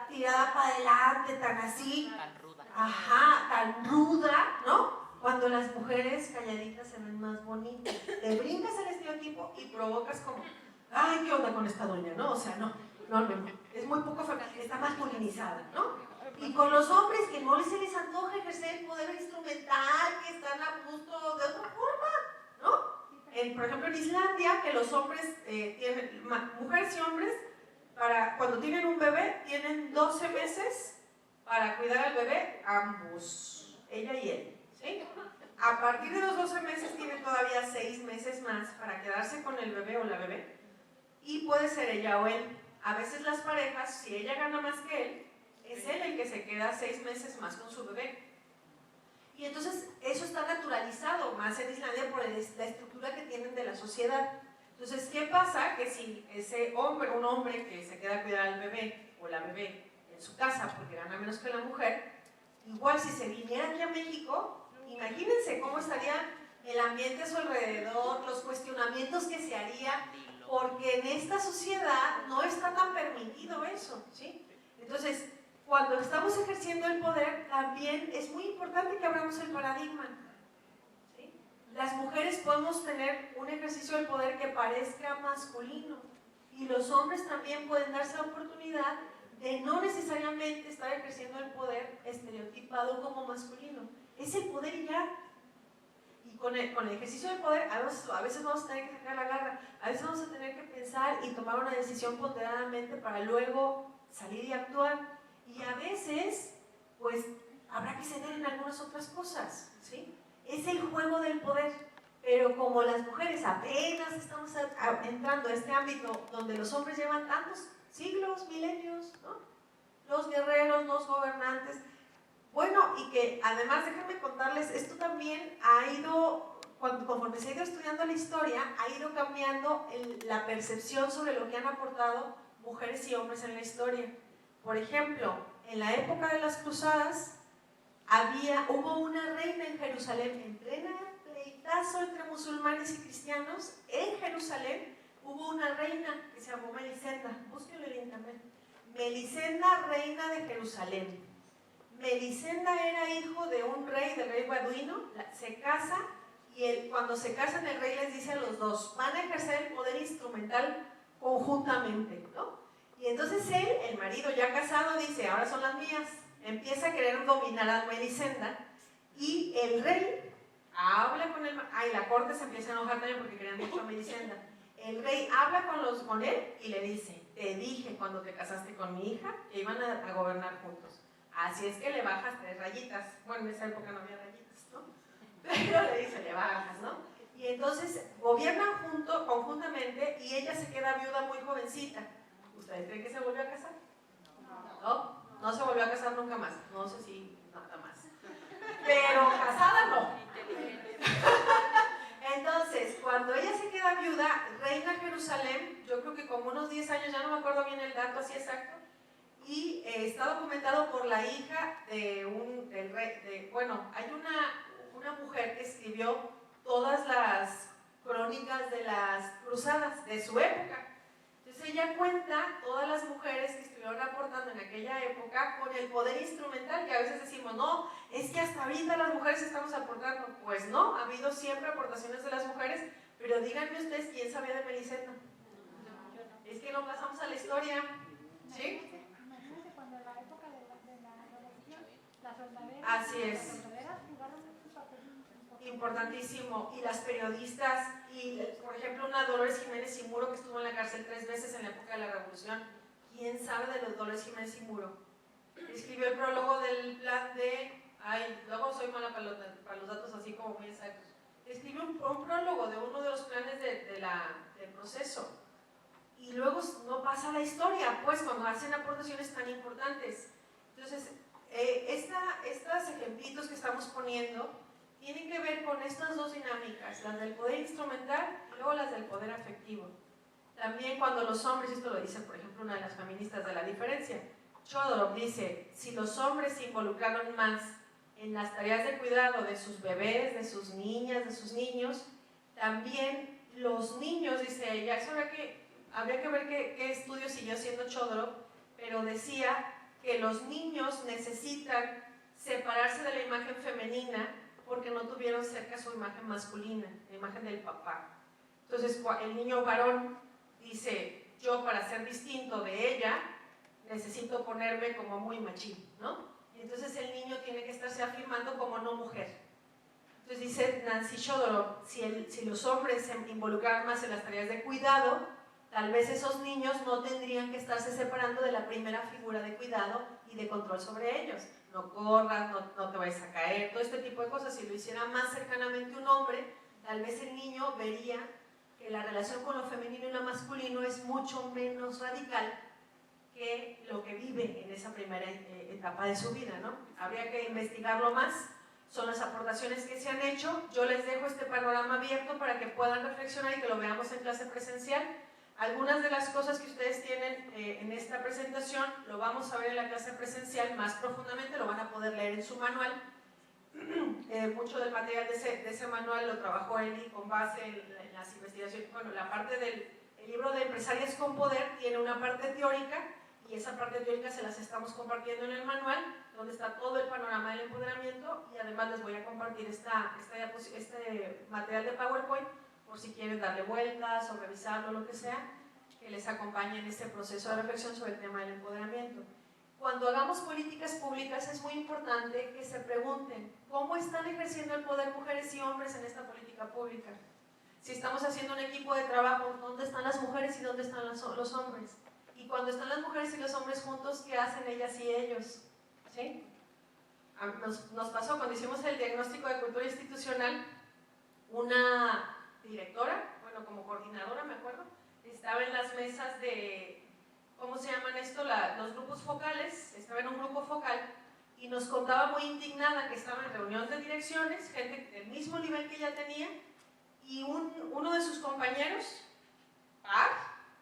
tirada para adelante, tan así? Tan ruda. Ajá, tan ruda, ¿no? Cuando las mujeres calladitas se ven más bonitas. Te brincas el estereotipo y provocas como, ay, ¿qué onda con esta doña? ¿No? O sea, no. Es muy poco femenina, está masculinizada, ¿no? Y con los hombres que no se les antoja ejercer el poder instrumental, que están a gusto de otra forma, ¿no? Por ejemplo, en Islandia, que los hombres tienen, mujeres y hombres, cuando tienen un bebé, tienen 12 meses para cuidar al bebé, ambos, ella y él, ¿sí? A partir de los 12 meses tienen todavía 6 meses más para quedarse con el bebé o la bebé, y puede ser ella o él. A veces las parejas, si ella gana más que él, es él el que se queda 6 meses más con su bebé. Y entonces eso está naturalizado más en Islandia por la estructura que tienen de la sociedad. Entonces, ¿qué pasa? Que si ese hombre, un hombre que se queda a cuidar al bebé o la bebé en su casa porque gana menos que la mujer, igual si se viniera aquí a México, imagínense cómo estaría el ambiente a su alrededor, los cuestionamientos que se haría, porque en esta sociedad no está tan permitido eso, ¿sí? Entonces, cuando estamos ejerciendo el poder, también es muy importante que abramos el paradigma, ¿sí? Las mujeres podemos tener un ejercicio del poder que parezca masculino, y los hombres también pueden darse la oportunidad de no necesariamente estar ejerciendo el poder estereotipado como masculino. Es el poder y ya. Y con el ejercicio del poder, a veces vamos a tener que sacar la garra, a veces vamos a tener que pensar y tomar una decisión ponderadamente para luego salir y actuar. Y a veces, pues, habrá que ceder en algunas otras cosas, ¿sí? Es el juego del poder. Pero como las mujeres apenas estamos entrando a este ámbito donde los hombres llevan tantos siglos, milenios, ¿no? Los guerreros, los gobernantes. Bueno, y que además, déjenme contarles, esto también ha ido, conforme se ha ido estudiando la historia, ha ido cambiando la percepción sobre lo que han aportado mujeres y hombres en la historia. Por ejemplo, en la época de las cruzadas, hubo una reina en Jerusalén, en plena pleitazo entre musulmanes y cristianos. En Jerusalén hubo una reina que se llamó Melisenda, búsquenlo en internet. Melisenda, reina de Jerusalén. Melisenda era hijo de un rey, del rey beduino, se casa, y cuando se casan el rey les dice a los dos, van a ejercer el poder instrumental conjuntamente, ¿no? Y entonces él, el marido ya casado, dice, ahora son las mías. Empieza a querer dominar a Melisenda, y el rey habla con él, la corte se empieza a enojar también porque querían mucho a Melisenda. El rey habla con él y le dice, te dije cuando te casaste con mi hija que iban a gobernar juntos. Así es que le bajas 3 rayitas. Bueno, en esa época no había rayitas, ¿no? Pero le dice, le bajas, ¿no? Y entonces gobiernan conjuntamente, y ella se queda viuda muy jovencita. ¿Ustedes creen que se volvió a casar? No, no se volvió a casar nunca más. No sé si nada más. Pero casada no. Entonces, cuando ella se queda viuda, reina Jerusalén, yo creo que como unos 10 años, ya no me acuerdo bien el dato así exacto, y está documentado por la hija del rey, hay una mujer que escribió todas las crónicas de las cruzadas de su época. Entonces ella cuenta todas las mujeres que estuvieron aportando en aquella época con el poder instrumental, que a veces decimos, no, es que hasta ahorita las mujeres estamos aportando. Pues no, ha habido siempre aportaciones de las mujeres, pero díganme ustedes quién sabía de Melisenda. Es que no pasamos a la historia, ¿sí? Imagínate cuando en la época de la revolución, las soldaderas, Así es. las soldaderas jugaron un papel Importantísimo. Y las periodistas, y por ejemplo una Dolores Jiménez y Muro que estuvo en la cárcel 3 veces en la época de la revolución. ¿Quién sabe de los Dolores Jiménez y Muro? Escribió el prólogo del plan de... luego soy mala para los datos así como muy exactos. Escribió un prólogo de uno de los planes del proceso. Y luego no pasa la historia, pues, cuando hacen aportaciones tan importantes. Entonces, estos ejemplitos que estamos poniendo tienen que ver con estas dos dinámicas, las del poder instrumental y luego las del poder afectivo. También cuando los hombres, esto lo dice por ejemplo una de las feministas de La Diferencia, Chodorov dice, si los hombres se involucraron más en las tareas de cuidado de sus bebés, de sus niñas, de sus niños, también los niños, dice ella, eso habría que ver qué estudio siguió haciendo Chodorov, pero decía que los niños necesitan separarse de la imagen femenina porque no tuvieron cerca su imagen masculina, la imagen del papá. Entonces el niño varón dice, yo para ser distinto de ella necesito ponerme como muy machín, ¿no? Y entonces el niño tiene que estarse afirmando como no mujer. Entonces dice Nancy Chodorov, si los hombres se involucraran más en las tareas de cuidado, tal vez esos niños no tendrían que estarse separando de la primera figura de cuidado y de control sobre ellos. No corras, no te vayas a caer, todo este tipo de cosas. Si lo hiciera más cercanamente un hombre, tal vez el niño vería que la relación con lo femenino y lo masculino es mucho menos radical que lo que vive en esa primera etapa de su vida, ¿no? Habría que investigarlo más, son las aportaciones que se han hecho. Yo les dejo este panorama abierto para que puedan reflexionar y que lo veamos en clase presencial. Algunas de las cosas que ustedes tienen en esta presentación lo vamos a ver en la clase presencial más profundamente, lo van a poder leer en su manual. Mucho del material de ese manual lo trabajó Eli con base en las investigaciones. Bueno, la parte del libro de Empresarias con Poder tiene una parte teórica y esa parte teórica se las estamos compartiendo en el manual, donde está todo el panorama del empoderamiento, y además les voy a compartir este material de PowerPoint por si quieren darle vueltas o revisarlo, lo que sea, que les acompañe en este proceso de reflexión sobre el tema del empoderamiento. Cuando hagamos políticas públicas es muy importante que se pregunten cómo están ejerciendo el poder mujeres y hombres en esta política pública. Si estamos haciendo un equipo de trabajo, ¿dónde están las mujeres y dónde están los hombres? Y cuando están las mujeres y los hombres juntos, ¿qué hacen ellas y ellos? ¿Sí? Nos pasó cuando hicimos el diagnóstico de cultura institucional, una directora, bueno, como coordinadora me acuerdo, estaba en las mesas de, ¿cómo se llaman esto? Los grupos focales, estaba en un grupo focal y nos contaba muy indignada que estaba en reunión de direcciones, gente del mismo nivel que ella tenía, y uno de sus compañeros,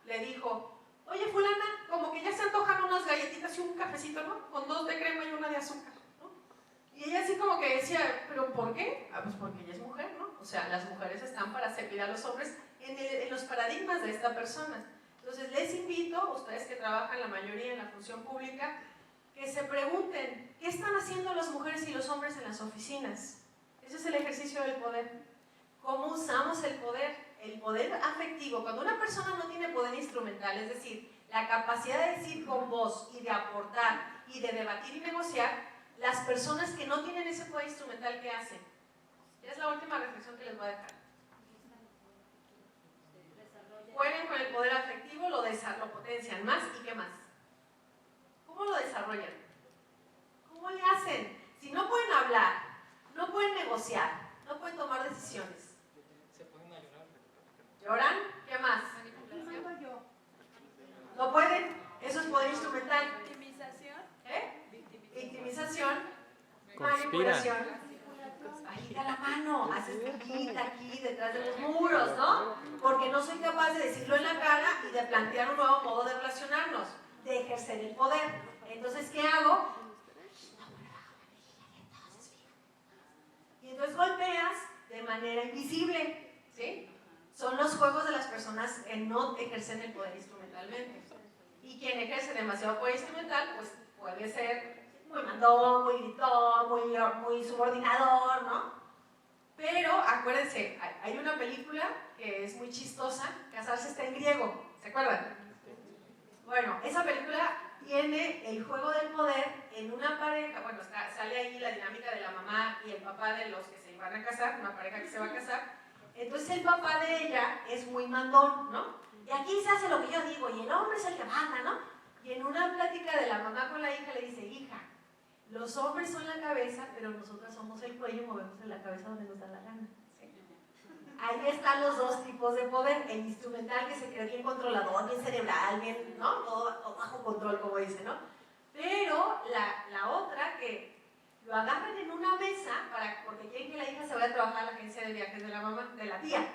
le dijo: oye fulana, como que ya se antojan unas galletitas y un cafecito, ¿no? Con 2 de crema y 1 de azúcar, ¿no? Y ella así como que decía, ¿pero por qué? Pues porque ella es mujer, ¿no? O sea, las mujeres están para servir a los hombres en los paradigmas de esta persona. Entonces les invito, ustedes que trabajan la mayoría en la función pública, que se pregunten, ¿qué están haciendo las mujeres y los hombres en las oficinas? Ese es el ejercicio del poder. ¿Cómo usamos el poder? El poder afectivo. Cuando una persona no tiene poder instrumental, es decir, la capacidad de decir con voz y de aportar y de debatir y negociar, las personas que no tienen ese poder instrumental, ¿qué hacen? Es la última reflexión que les voy a dejar. Jueguen con el poder afectivo, lo potencian más. ¿Y qué más? ¿Cómo lo desarrollan? ¿Cómo le hacen? Si no pueden hablar, no pueden negociar, no pueden tomar decisiones. Se ponen a llorar. ¿Lloran? ¿Qué más? ¿No pueden? Eso es poder instrumental. Victimización. Victimización. Conspiran. Manipulación. Agita la mano, haces agita aquí detrás de los muros, ¿no? Porque no soy capaz de decirlo en la cara y de plantear un nuevo modo de relacionarnos, de ejercer el poder. Entonces, ¿qué hago? Y entonces golpeas de manera invisible, ¿sí? Son los juegos de las personas que no ejercen el poder instrumentalmente. Y quien ejerce demasiado poder instrumental, pues puede ser muy mandón, muy gritón, muy subordinador, ¿no? Pero acuérdense, hay una película que es muy chistosa, Casarse está en griego, ¿se acuerdan? Bueno, esa película tiene el juego del poder en una pareja, bueno, sale ahí la dinámica de la mamá y el papá de los que se iban a casar, una pareja que se va a casar. Entonces el papá de ella es muy mandón, ¿no? Y aquí se hace lo que yo digo, y el hombre es el que manda, ¿no? Y en una plática de la mamá con la hija le dice: hija, los hombres son la cabeza, pero nosotras somos el cuello y movemos en la cabeza donde nos da la gana. ¿Sí? Ahí están los dos tipos de poder: el instrumental, que se cree bien controlador, bien cerebral, bien, ¿no? Todo bajo control, como dice, ¿no? Pero la otra, que lo agarran en una mesa porque quieren que la hija se vaya a trabajar a la agencia de viajes de la mamá, de la tía.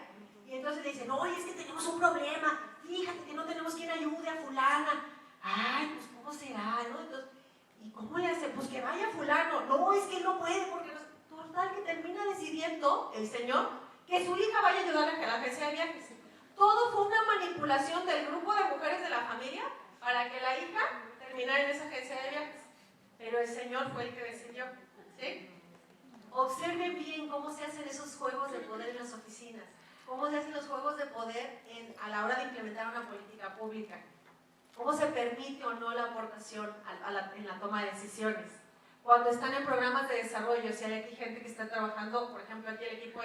Y entonces le dicen: oye, es que tenemos un problema, fíjate que no tenemos quien ayude a fulana. Ay, pues ¿cómo será, no? Entonces, ¿y cómo le hace? Pues que vaya fulano. No, es que él no puede, porque total que termina decidiendo el señor que su hija vaya a ayudar a la agencia de viajes. Todo fue una manipulación del grupo de mujeres de la familia para que la hija terminara en esa agencia de viajes. Pero el señor fue el que decidió, ¿sí? Observen bien cómo se hacen esos juegos de poder en las oficinas, cómo se hacen los juegos de poder a la hora de implementar una política pública, cómo se permite o no la aportación en la toma de decisiones. Cuando están en programas de desarrollo, si hay aquí gente que está trabajando, por ejemplo aquí el equipo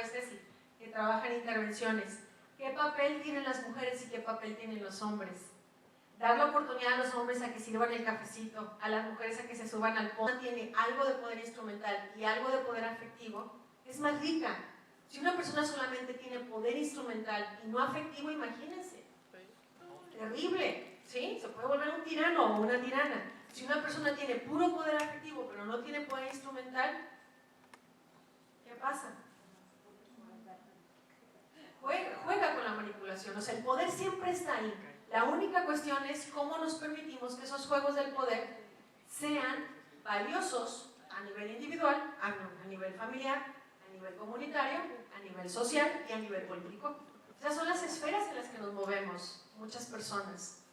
que trabaja en intervenciones, ¿qué papel tienen las mujeres y qué papel tienen los hombres? Dar la oportunidad a los hombres a que sirvan el cafecito, a las mujeres a que se suban al podio. Tiene algo de poder instrumental y algo de poder afectivo, es más rica. Si una persona solamente tiene poder instrumental y no afectivo, imagínense, terrible, ¿sí? Se puede volver un tirano o una tirana. Si una persona tiene puro poder afectivo pero no tiene poder instrumental, pasa? Juega con la manipulación, o sea, el poder siempre está ahí. La única cuestión es cómo nos permitimos que esos juegos del poder sean valiosos a nivel individual, a nivel familiar, a nivel comunitario, a nivel social y a nivel político. Esas son las esferas en las que nos movemos muchas personas.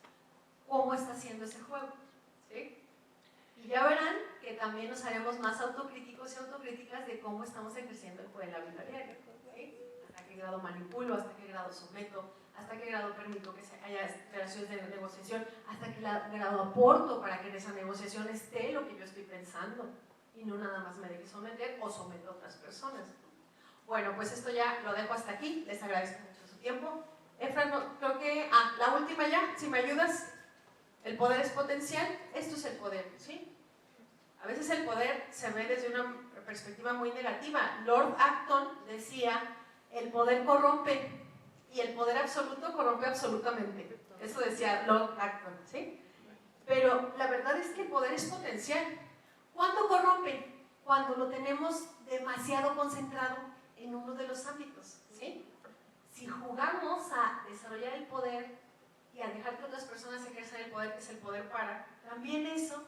¿Cómo está haciendo ese juego? ¿Sí? Y ya verán que también nos haremos más autocríticos y autocríticas de cómo estamos ejerciendo el poder en la vida diaria. ¿Sí? Hasta qué grado manipulo, hasta qué grado someto, hasta qué grado permito que haya relaciones de negociación, hasta qué grado aporto para que en esa negociación esté lo que yo estoy pensando y no nada más me deje someter o someto a otras personas. Bueno, pues esto ya lo dejo hasta aquí, les agradezco mucho su tiempo. Efra, no, creo que, la última ya, si me ayudas. El poder es potencial, esto es el poder, ¿sí? A veces el poder se ve desde una perspectiva muy negativa. Lord Acton decía, el poder corrompe y el poder absoluto corrompe absolutamente. Eso decía Lord Acton, ¿sí? Pero la verdad es que el poder es potencial. ¿Cuándo corrompe? Cuando lo tenemos demasiado concentrado en uno de los ámbitos, ¿sí? Si jugamos a desarrollar el poder y a dejar que otras personas ejerzan el poder, que es el poder para, también eso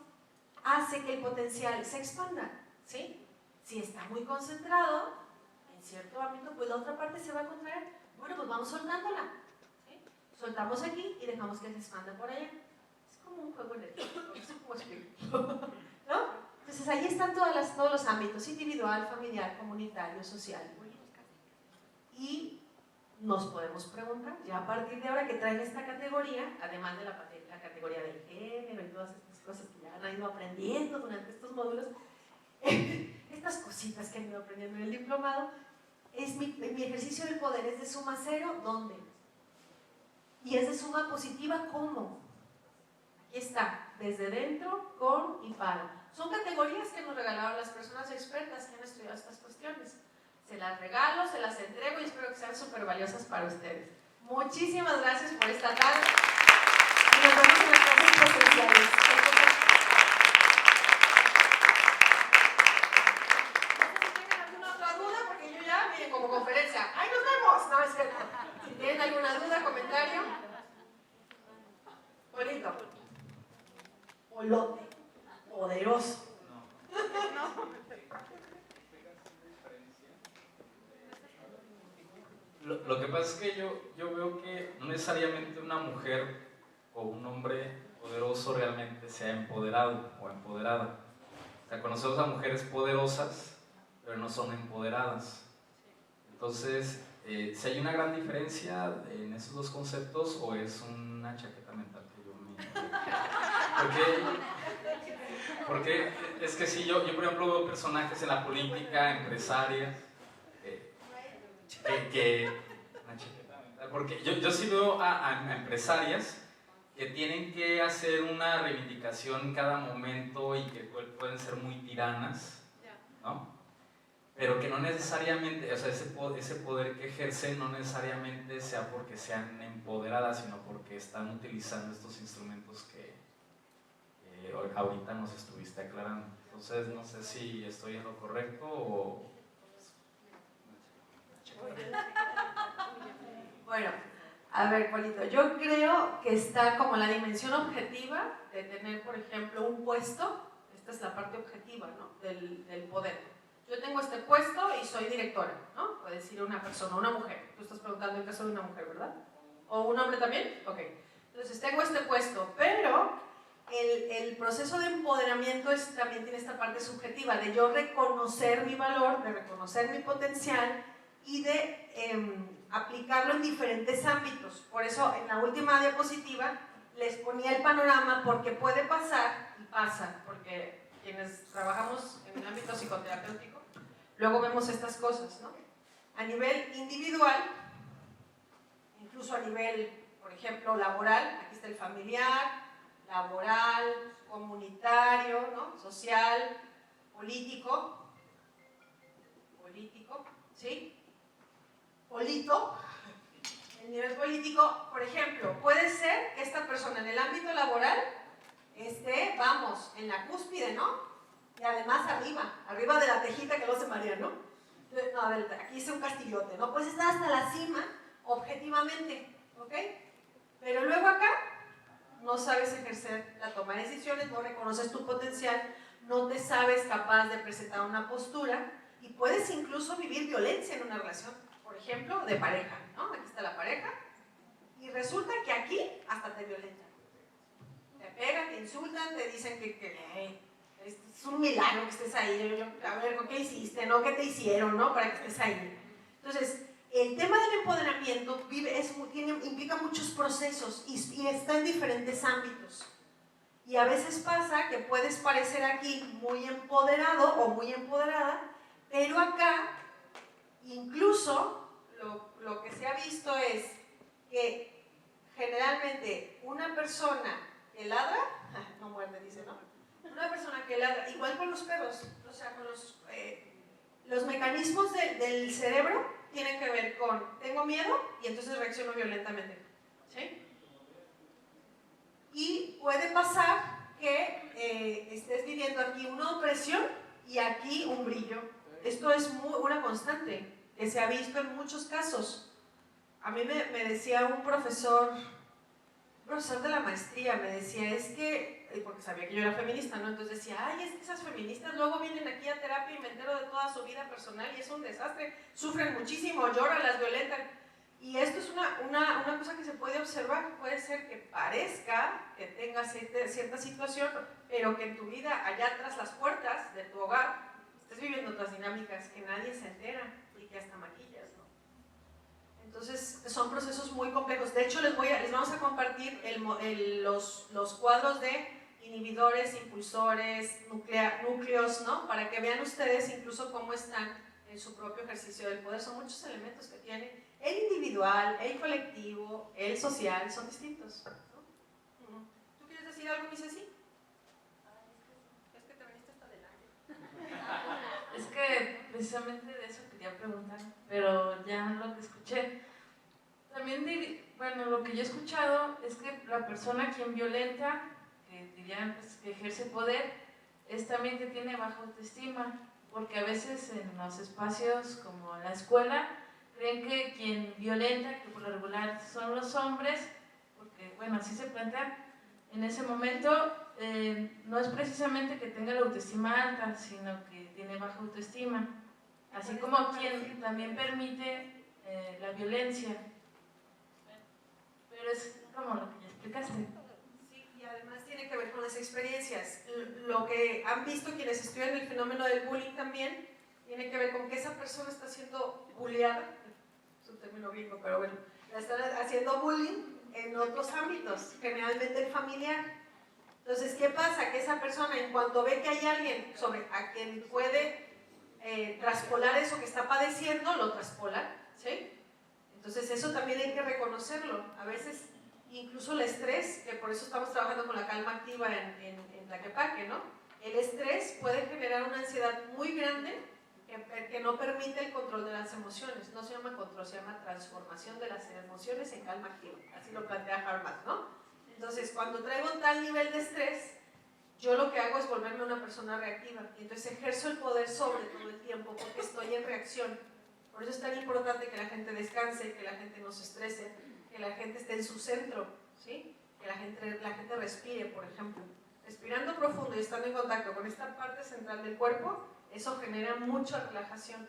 hace que el potencial se expanda, ¿sí? Si está muy concentrado en cierto ámbito, pues la otra parte se va a contraer. Bueno, pues vamos soltándola, ¿sí? Soltamos aquí y dejamos que se expanda por allá. Es como un juego energético, no sé cómo explicarlo, ¿no? Entonces ahí están todos los ámbitos, individual, familiar, comunitario, social. Y nos podemos preguntar, ya a partir de ahora que traen esta categoría, además de la categoría del género y todas estas cosas que ya han ido aprendiendo durante estos módulos, estas cositas que han ido aprendiendo en el diplomado, es mi ejercicio del poder es de suma cero, ¿dónde? Y es de suma positiva, ¿cómo? Aquí está, desde dentro, con y para. Son categorías que nos regalaron las personas expertas que han estudiado estas cuestiones. Se las regalo, se las entrego y espero que sean súper valiosas para ustedes. Muchísimas gracias por esta tarde y nos vemos en las clases presenciales. No sé si tienen alguna otra duda, porque yo ya, miren, como conferencia, ¡ay, nos vemos! No, es cierto. Si tienen alguna duda, comentario. Bonito. Olote. Poderoso. Lo que pasa es que yo veo que no necesariamente una mujer o un hombre poderoso realmente sea empoderado o empoderada. O sea, conocemos a mujeres poderosas, pero no son empoderadas. Entonces, si hay una gran diferencia en esos dos conceptos o es una chaqueta mental que yo me... Porque es que si yo por ejemplo veo personajes en la política, empresarias, porque yo sí veo a empresarias que tienen que hacer una reivindicación en cada momento y que pueden ser muy tiranas, ¿no? Pero que no necesariamente, o sea, ese poder que ejercen no necesariamente sea porque sean empoderadas, sino porque están utilizando estos instrumentos que ahorita nos estuviste aclarando. Entonces no sé si estoy en lo correcto o... Bueno, a ver, Polito, yo creo que está como la dimensión objetiva de tener, por ejemplo, un puesto. Esta es la parte objetiva, ¿no? del poder. Yo tengo este puesto y soy directora, ¿no? Puede decir una persona, una mujer. Tú estás preguntando el caso de una mujer, ¿verdad? ¿O un hombre también? Ok. Entonces tengo este puesto, pero el proceso de empoderamiento también tiene esta parte subjetiva, de yo reconocer mi valor, de reconocer mi potencial y de aplicarlo en diferentes ámbitos. Por eso en la última diapositiva les ponía el panorama, porque puede pasar, y pasa, porque quienes trabajamos en el ámbito psicoterapéutico, luego vemos estas cosas, ¿no? A nivel individual, incluso a nivel, por ejemplo, laboral, aquí está el familiar, laboral, comunitario, ¿no? Social, político, ¿sí? Polito, el nivel político, por ejemplo, puede ser que esta persona en el ámbito laboral esté, vamos, en la cúspide, ¿no? Y además arriba de la tejita que lo hace María, ¿no? No, a ver, aquí hice un castillote, ¿no? Puedes estar hasta la cima, objetivamente, ¿ok? Pero luego acá no sabes ejercer la toma de decisiones, no reconoces tu potencial, no te sabes capaz de presentar una postura y puedes incluso vivir violencia en una relación, por ejemplo, de pareja, ¿no? Aquí está la pareja y resulta que aquí hasta te violentan. Te pegan, te insultan, te dicen que es un milagro que estés ahí, a ver, ¿qué hiciste, no? ¿Qué te hicieron, no? Para que estés ahí. Entonces, el tema del empoderamiento implica muchos procesos y está en diferentes ámbitos. Y a veces pasa que puedes parecer aquí muy empoderado o muy empoderada, pero acá, incluso, lo que se ha visto es que generalmente una persona que ladra, no muerde, dice, ¿no? Una persona que ladra, igual con los perros, o sea, con los mecanismos del cerebro tienen que ver con tengo miedo y entonces reacciono violentamente, ¿sí? Y puede pasar que estés viviendo aquí una opresión y aquí un brillo. Esto es una constante que se ha visto en muchos casos. A mí me decía un profesor de la maestría, me decía, es que, porque sabía que yo era feminista, ¿no? Entonces decía, ay, es que esas feministas luego vienen aquí a terapia y me entero de toda su vida personal y es un desastre, sufren muchísimo, lloran, las violentan. Y esto es una cosa que se puede observar, puede ser que parezca que tengas cierta situación, pero que en tu vida, allá tras las puertas de tu hogar, estés viviendo otras dinámicas que nadie se entera y que hasta maquillas, ¿no? Entonces, son procesos muy complejos. De hecho, les vamos a compartir los cuadros de inhibidores, impulsores, núcleos, ¿no? Para que vean ustedes incluso cómo están en su propio ejercicio del poder. Son muchos elementos que tiene. El individual, el colectivo, el social, son distintos, ¿no? ¿Tú quieres decir algo, mi Ceci? Es que te viniste hasta adelante. Es que precisamente de eso quería preguntar, pero ya lo que escuché. También, bueno, lo que yo he escuchado es que la persona quien violenta, que dirían pues, que ejerce poder, es también que tiene baja autoestima, porque a veces en los espacios como la escuela, creen que quien violenta, que por lo regular son los hombres, porque bueno, así se plantea, en ese momento no es precisamente que tenga la autoestima alta, sino que tiene baja autoestima, así como quien también permite la violencia. Pero es como lo que ya explicaste. Sí, y además tiene que ver con las experiencias. Lo que han visto quienes estudian el fenómeno del bullying también, tiene que ver con que esa persona está siendo bulleada, es un término gringo, pero bueno, la están haciendo bullying en otros ámbitos, generalmente el familiar. Entonces, ¿qué pasa? Que esa persona, en cuanto ve que hay alguien a quien puede traspolar eso que está padeciendo, lo traspola, ¿sí? Entonces, eso también hay que reconocerlo. A veces, incluso el estrés, que por eso estamos trabajando con la calma activa en Tlaquepaque, ¿no? El estrés puede generar una ansiedad muy grande que no permite el control de las emociones. No se llama control, se llama transformación de las emociones en calma activa. Así lo plantea Harvard, ¿no? Entonces, cuando traigo tal nivel de estrés, yo lo que hago es volverme una persona reactiva. Y entonces ejerzo el poder sobre todo el tiempo porque estoy en reacción. Por eso es tan importante que la gente descanse, que la gente no se estrese, que la gente esté en su centro, ¿sí? Que la gente respire, por ejemplo. Respirando profundo y estando en contacto con esta parte central del cuerpo, eso genera mucha relajación.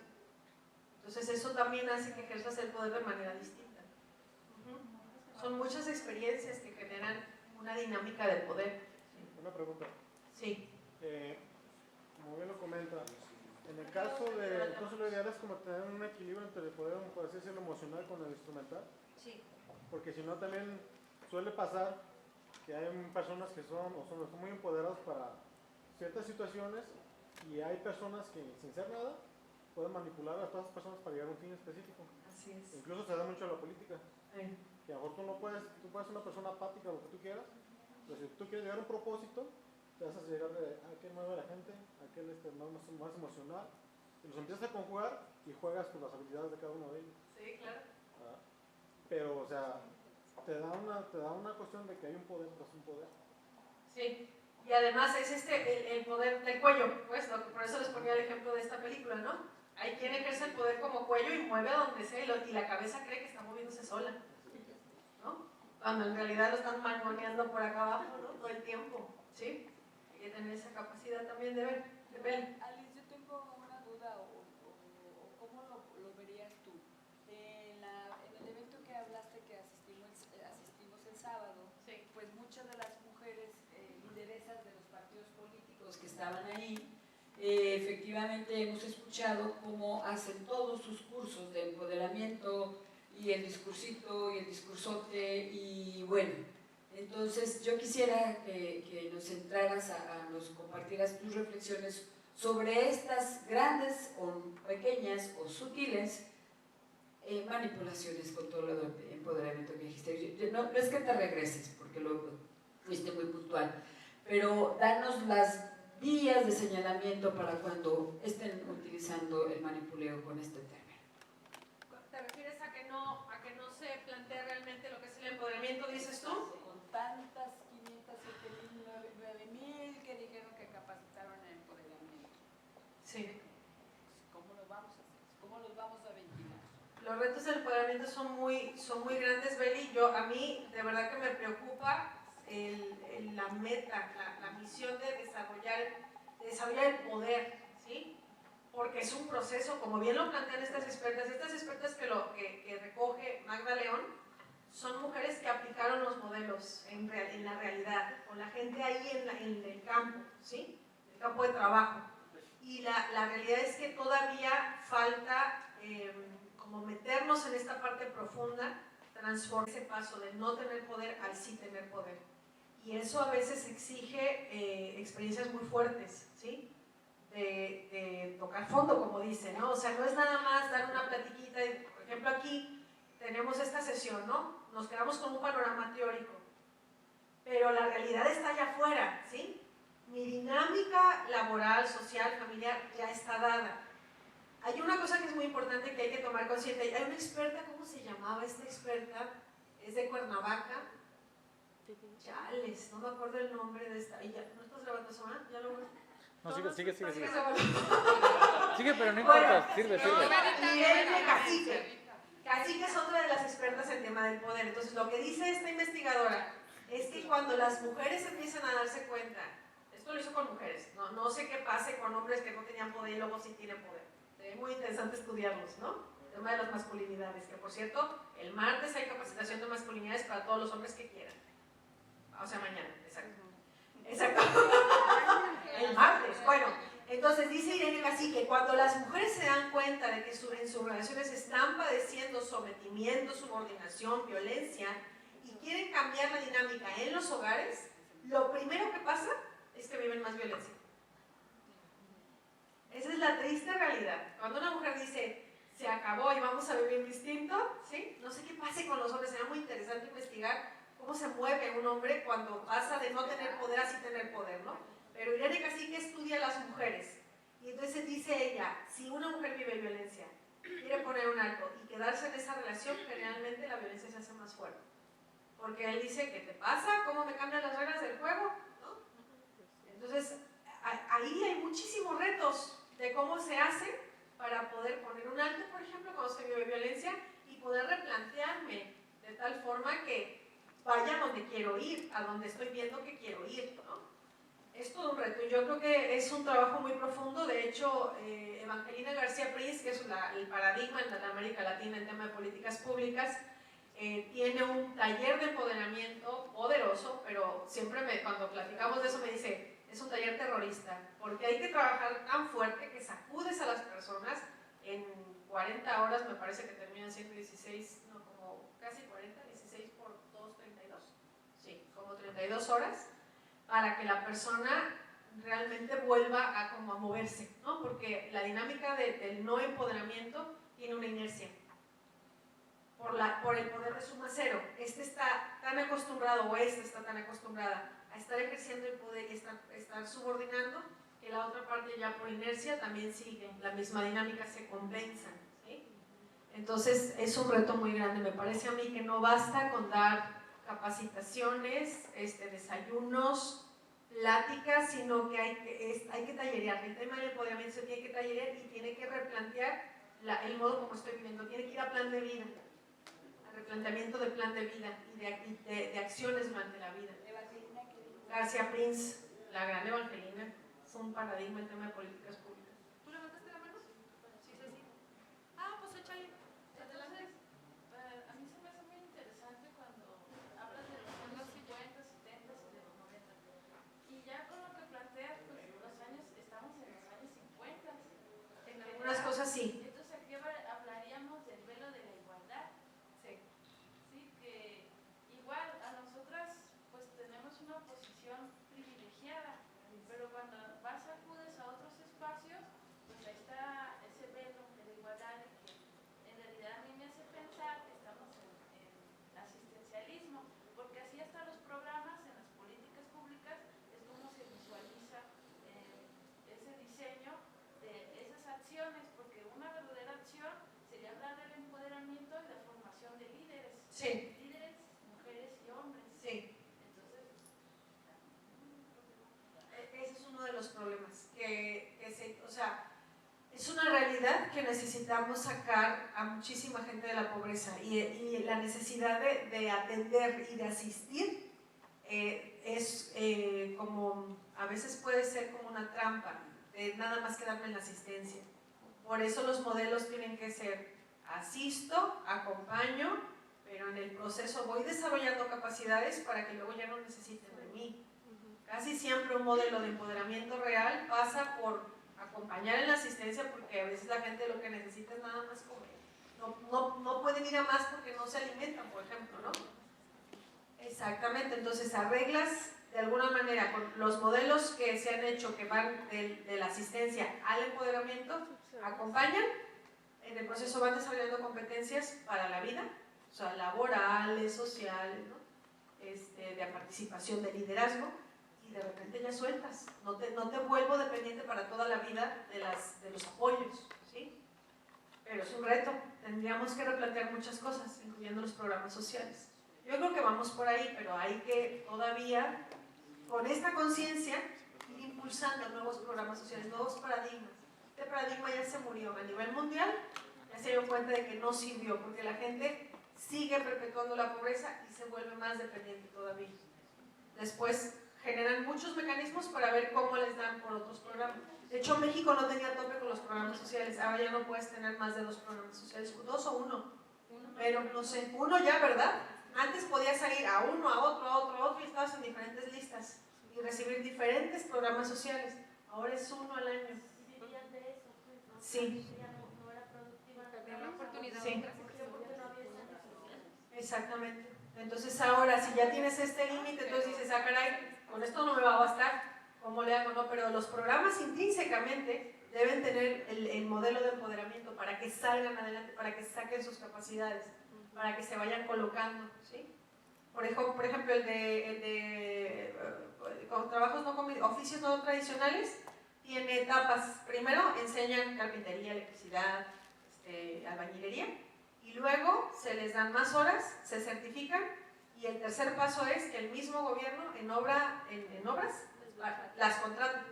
Entonces eso también hace que ejerzas el poder de manera distinta. Son muchas experiencias que generan una dinámica de poder. Una pregunta. Sí. Como bien lo comenta, en el caso de, entonces lo ideal es como tener un equilibrio entre el poder, por así decirlo, emocional con el instrumental. Sí. Porque si no también suele pasar que hay personas que son muy empoderadas para ciertas situaciones y hay personas que sin ser nada pueden manipular a todas las personas para llegar a un fin específico. Así es. Incluso se da mucho en la política. Sí. Que a lo mejor tú puedes ser una persona apática o lo que tú quieras, pero si tú quieres llegar a un propósito, te vas a llegar a qué mueve a la gente, a qué más emocional, y los empiezas a conjugar y juegas con las habilidades de cada uno de ellos. Sí, claro. Pero, o sea, te da una cuestión de que hay un poder tras un poder. Sí. Y además es el poder del cuello, pues, por eso les ponía el ejemplo de esta película, ¿no? Hay quien ejerce el poder como cuello y mueve a donde sea y la cabeza cree que está moviéndose sola, ¿no? Cuando en realidad lo están mangoneando por acá abajo, ¿no? Todo el tiempo, ¿sí? Hay que tener esa capacidad también de ver, de ver. Alice, yo tengo una duda o cómo lo verías tú. En el evento que hablaste que asistimos el sábado, Sí. pues muchas de las mujeres lideresas de los partidos políticos que estaban ahí, efectivamente hemos escuchado cómo hacen todos sus cursos de empoderamiento y el discursito y el discursote y bueno, entonces yo quisiera que nos entraras nos compartieras tus reflexiones sobre estas grandes o pequeñas o sutiles manipulaciones con todo lo de empoderamiento que dijiste. No es que te regreses porque lo fuiste muy puntual, pero danos las vías de señalamiento para cuando estén utilizando el manipuleo con este término. ¿Te refieres a que no se plantea realmente lo que es el empoderamiento, dices tú? Con tantas 500, 7.000, 9.000 que dijeron que capacitaron en empoderamiento. Sí. ¿Cómo lo vamos a hacer? ¿Cómo los vamos a ventilar? Los retos del empoderamiento son muy grandes, Beli. A mí de verdad que me preocupa la meta, la misión de desarrollar el poder, ¿sí? Porque es un proceso, como bien lo plantean estas expertas que recoge Magda León, son mujeres que aplicaron los modelos en la realidad, con la gente ahí en el campo, ¿sí? El campo de trabajo. Y la realidad es que todavía falta como meternos en esta parte profunda, transformar ese paso de no tener poder al sí tener poder. Y eso a veces exige experiencias muy fuertes, ¿sí? De tocar fondo, como dicen, ¿no? O sea, no es nada más dar una platiquita. Por ejemplo, aquí tenemos esta sesión, ¿no? Nos quedamos con un panorama teórico, pero la realidad está allá afuera, ¿sí? Mi dinámica laboral, social, familiar ya está dada. Hay una cosa que es muy importante que hay que tomar consciente. Hay una experta, ¿cómo se llamaba esta experta? Es de Cuernavaca. Chales, no me acuerdo el nombre de esta. ¿No estás grabando eso, ah? ¿Ya lo ves? No, sigue. Sigue, Sigue, pero no importa, sirve. Irene Cacique. Cacique es otra de las expertas en tema del poder. Entonces, lo que dice esta investigadora es que cuando las mujeres empiezan a darse cuenta, esto lo hizo con mujeres, no sé qué pase con hombres que no tenían poder y luego sí tienen poder. Es muy interesante estudiarlos, ¿no? El tema de las masculinidades, que por cierto, el martes hay capacitación de masculinidades para todos los hombres que quieran. O sea, mañana, exacto. El martes, bueno, entonces dice Irene Cacique, cuando las mujeres se dan cuenta de que en sus relaciones están padeciendo sometimiento, subordinación, violencia y quieren cambiar la dinámica en los hogares, lo primero que pasa es que viven más violencia. Esa es la triste realidad. Cuando una mujer dice, se acabó y vamos a vivir distinto, ¿sí? No sé qué pase con los hombres, será muy interesante investigar cómo se mueve un hombre cuando pasa de no tener poder a sí tener poder, ¿no? Pero Irene Cacique estudia a las mujeres y entonces dice ella, si una mujer vive violencia, quiere poner un alto y quedarse en esa relación, generalmente la violencia se hace más fuerte. Porque él dice, ¿qué te pasa? ¿Cómo me cambian las reglas del juego? ¿No? Entonces, ahí hay muchísimos retos de cómo se hace para poder poner un alto, por ejemplo, cuando se vive violencia y poder replantearme de tal forma que vaya a donde quiero ir, a donde estoy viendo que quiero ir, ¿no? Es todo un reto y yo creo que es un trabajo muy profundo. De hecho, Evangelina García Prince, que es el paradigma en América Latina en tema de políticas públicas, tiene un taller de empoderamiento poderoso, pero siempre cuando platicamos de eso me dice, es un taller terrorista, porque hay que trabajar tan fuerte que sacudes a las personas en 40 horas, me parece que terminan siendo 16, no, como casi 40, 16 por 2, 32, sí, como 32 horas, para que la persona realmente vuelva a como a moverse, ¿no? Porque la dinámica del no empoderamiento tiene una inercia. Por el poder de suma cero. Este está tan acostumbrado, o esta está tan acostumbrada a estar ejerciendo el poder y estar subordinando, que la otra parte ya por inercia también sigue. La misma dinámica se compensa, ¿sí? Entonces es un reto muy grande. Me parece a mí que no basta con dar capacitaciones, desayunos, plática, sino que hay que tallerear. El tema del empoderamiento se tiene que tallerear y tiene que replantear el modo como estoy viviendo. Tiene que ir a plan de vida, al replanteamiento de plan de vida y de acciones durante la vida. García Prince, la gran Evangelina, es un paradigma en tema de políticas públicas. ¿Tú levantaste la mano? Sí, sí, sí. Ah, pues échale. Entonces, a mí se me hace muy interesante cuando hablas de los años 50, 70 y de los 90. Y ya con lo que planteas, pues estamos en los años 50. En algunas cosas sí. Entonces aquí hablaríamos del velo de la igualdad. Sí. Sí, que igual a nosotras pues tenemos una posición privilegiada, pero cuando acudes a otros espacios, pues ahí está ese velo de la igualdad que en realidad a mí me hace pensar que estamos en asistencialismo, porque así hasta los programas en las políticas públicas es como se visualiza ese diseño de esas acciones, porque una verdadera acción sería hablar del empoderamiento y la formación de líderes. Sí. Líderes, mujeres y hombres. Sí. Entonces, ese es uno de los problemas, o sea, es una realidad que necesitamos sacar a muchísima gente de la pobreza y la necesidad de atender y de asistir es como, a veces puede ser como una trampa, nada más quedarme en la asistencia. Por eso los modelos tienen que ser asisto, acompaño, pero en el proceso voy desarrollando capacidades para que luego ya no necesiten de mí. Casi siempre un modelo de empoderamiento real pasa por acompañar en la asistencia, porque a veces la gente lo que necesita es nada más comer. No pueden ir a más porque no se alimentan, por ejemplo, ¿no? Exactamente, entonces arreglas de alguna manera con los modelos que se han hecho que van de la asistencia al empoderamiento, acompañan, en el proceso van desarrollando competencias para la vida, o sea, laborales, sociales, ¿no? De participación, de liderazgo, y de repente ya sueltas, no te vuelvo dependiente para toda la vida de los apoyos, ¿sí? Pero es un reto, tendríamos que replantear muchas cosas, incluyendo los programas sociales. Yo creo que vamos por ahí, pero hay que todavía, con esta conciencia, ir impulsando nuevos programas sociales, nuevos paradigmas. Este paradigma ya se murió a nivel mundial, ya se dio cuenta de que no sirvió, porque la gente sigue perpetuando la pobreza y se vuelve más dependiente todavía. Después generan muchos mecanismos para ver cómo les dan por otros programas. De hecho, México no tenía tope con los programas sociales, ahora ya no puedes tener más de 2 programas sociales, 2 o 1, pero no sé, 1 ya, ¿verdad? Antes podías ir a uno, a otro y estabas en diferentes listas y recibir diferentes programas sociales. Ahora es 1 al año. ¿Vivían de eso? Pues, ¿no? Sí. No era productiva. Tener la oportunidad Sí. Porque no había centros sociales. Exactamente. Entonces ahora, si ya tienes este límite, entonces dices, ah, caray, con esto no me va a bastar, ¿cómo le hago? No, pero los programas intrínsecamente deben tener el modelo de empoderamiento para que salgan adelante, para que saquen sus capacidades, para que se vayan colocando, ¿sí? Por ejemplo, el de con trabajos oficios no tradicionales, tiene etapas. Primero enseñan carpintería, electricidad, albañilería, y luego se les dan más horas, se certifican, y el tercer paso es que el mismo gobierno en obras las contrata.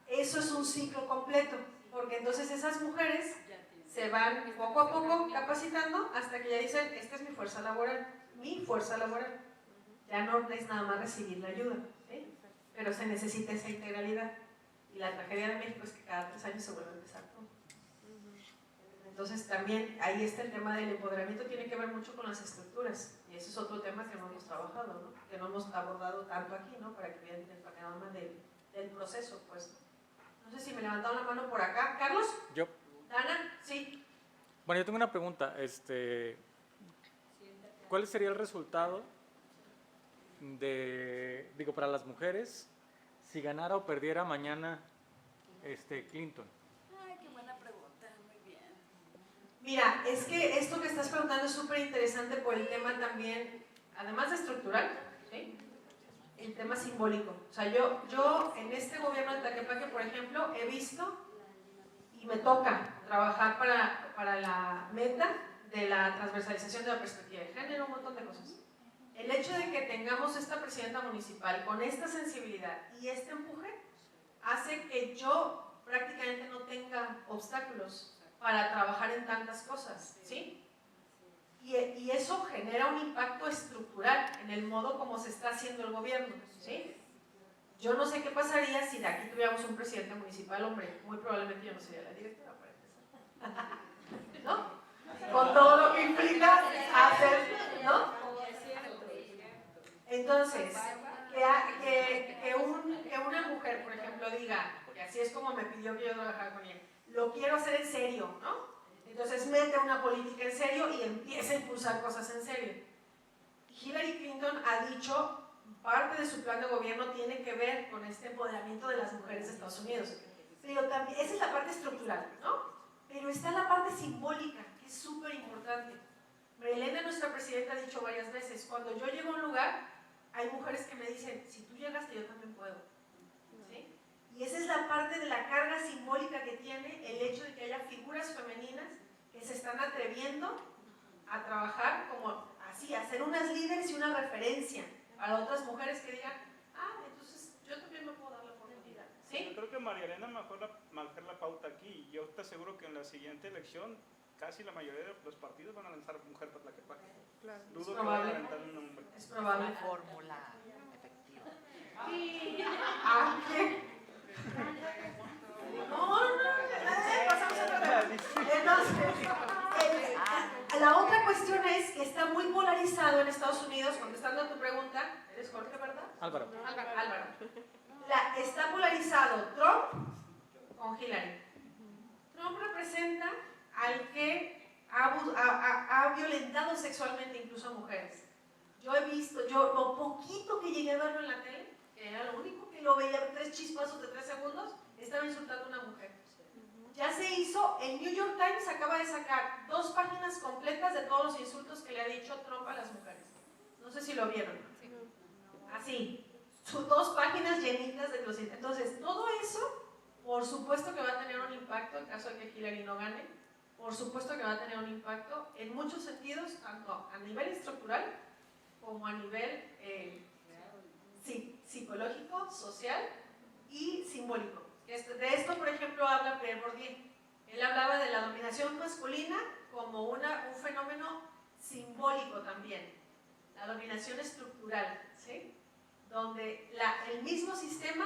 Eso es un ciclo completo, porque entonces esas mujeres se van poco a poco capacitando hasta que ya dicen, esta es mi fuerza laboral. Ya no es nada más recibir la ayuda, ¿sí? Pero se necesita esa integralidad. Y la tragedia de México es que cada 3 años se vuelve a empezar todo. Entonces también ahí está el tema del empoderamiento, tiene que ver mucho con las estructuras, y ese es otro tema que no hemos trabajado, ¿no? Que no hemos abordado tanto aquí, ¿no? Para que vean el panorama del proceso, pues. No sé si me levantaron la mano por acá. ¿Carlos? Yo. ¿Dana? Sí. Bueno, yo tengo una pregunta. ¿Cuál sería el resultado para las mujeres si ganara o perdiera mañana Clinton? Ay, qué buena pregunta, muy bien. Mira, es que esto que estás preguntando es súper interesante por el tema también, además de estructural, ¿sí? El tema simbólico. O sea, yo en este gobierno de Tlaquepaque, por ejemplo, he visto y me toca trabajar para la meta de la transversalización de la perspectiva de género, un montón de cosas. El hecho de que tengamos esta presidenta municipal con esta sensibilidad y este empuje hace que yo prácticamente no tenga obstáculos para trabajar en tantas cosas, ¿sí? Y eso genera un impacto estructural en el modo como se está haciendo el gobierno, ¿sí? Yo no sé qué pasaría si de aquí tuviéramos un presidente municipal, hombre, muy probablemente yo no sería la directora para empezar, ¿no? Con todo lo que implica hacer, ¿no? Entonces, que una mujer, por ejemplo, diga, que así es como me pidió que yo trabajara con ella, lo quiero hacer en serio, ¿no? Entonces mete una política en serio y empieza a impulsar cosas en serio. Hillary Clinton ha dicho, parte de su plan de gobierno tiene que ver con este empoderamiento de las mujeres de Estados Unidos. Pero también, esa es la parte estructural, ¿no? Pero está la parte simbólica, que es súper importante. María Elena, nuestra presidenta, ha dicho varias veces, cuando yo llego a un lugar, hay mujeres que me dicen, si tú llegaste, yo también puedo. ¿Sí? Y esa es la parte de la carga simbólica que tiene el hecho de que haya figuras femeninas que se están atreviendo a trabajar como así, a ser unas líderes y una referencia para otras mujeres que digan, entonces yo también me puedo dar la oportunidad. ¿Sí? Yo creo que María Elena marcar la pauta aquí. Yo te aseguro que en la siguiente elección casi la mayoría de los partidos van a lanzar mujer para la que pague. Claro. Dudo que van a aventar un hombre. Es probable. Fórmula efectiva. Pasamos a otro tema. Entonces, la otra cuestión es que está muy polarizado en Estados Unidos, contestando a tu pregunta, ¿eres Jorge, verdad? Álvaro. Álvaro. Está polarizado Trump con Hillary. Trump representa al que ha violentado sexualmente incluso a mujeres. Yo he visto, lo poquito que llegué a verlo en la tele, que era lo único que lo veía, 3 chispazos de 3 segundos, estaba insultando a una mujer. Ya se hizo, el New York Times acaba de sacar 2 páginas completas de todos los insultos que le ha dicho Trump a las mujeres. No sé si lo vieron. Así, 2 páginas llenitas de los insultos. Entonces, todo eso, por supuesto que va a tener un impacto en caso de que Hillary no gane. Por supuesto que va a tener un impacto en muchos sentidos, tanto a nivel estructural como a nivel psicológico, social y simbólico. De esto, por ejemplo, habla Pierre Bourdieu. Él hablaba de la dominación masculina como un fenómeno simbólico también, la dominación estructural, ¿sí? Donde el mismo sistema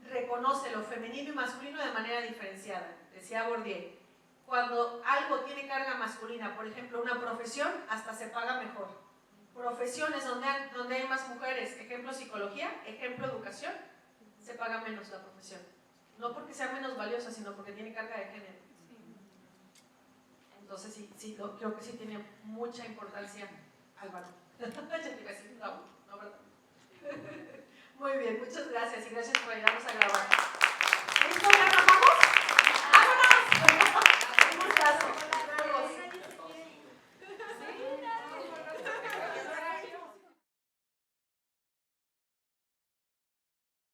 reconoce lo femenino y masculino de manera diferenciada. Decía Bourdieu, cuando algo tiene carga masculina, por ejemplo, una profesión, hasta se paga mejor. Profesiones donde hay más mujeres, ejemplo psicología, ejemplo educación, se paga menos la profesión. No porque sea menos valiosa, sino porque tiene carga de género. Entonces sí, creo que sí tiene mucha importancia, Álvaro. No, ¿verdad? Muy bien, muchas gracias y gracias por ayudarnos a grabar.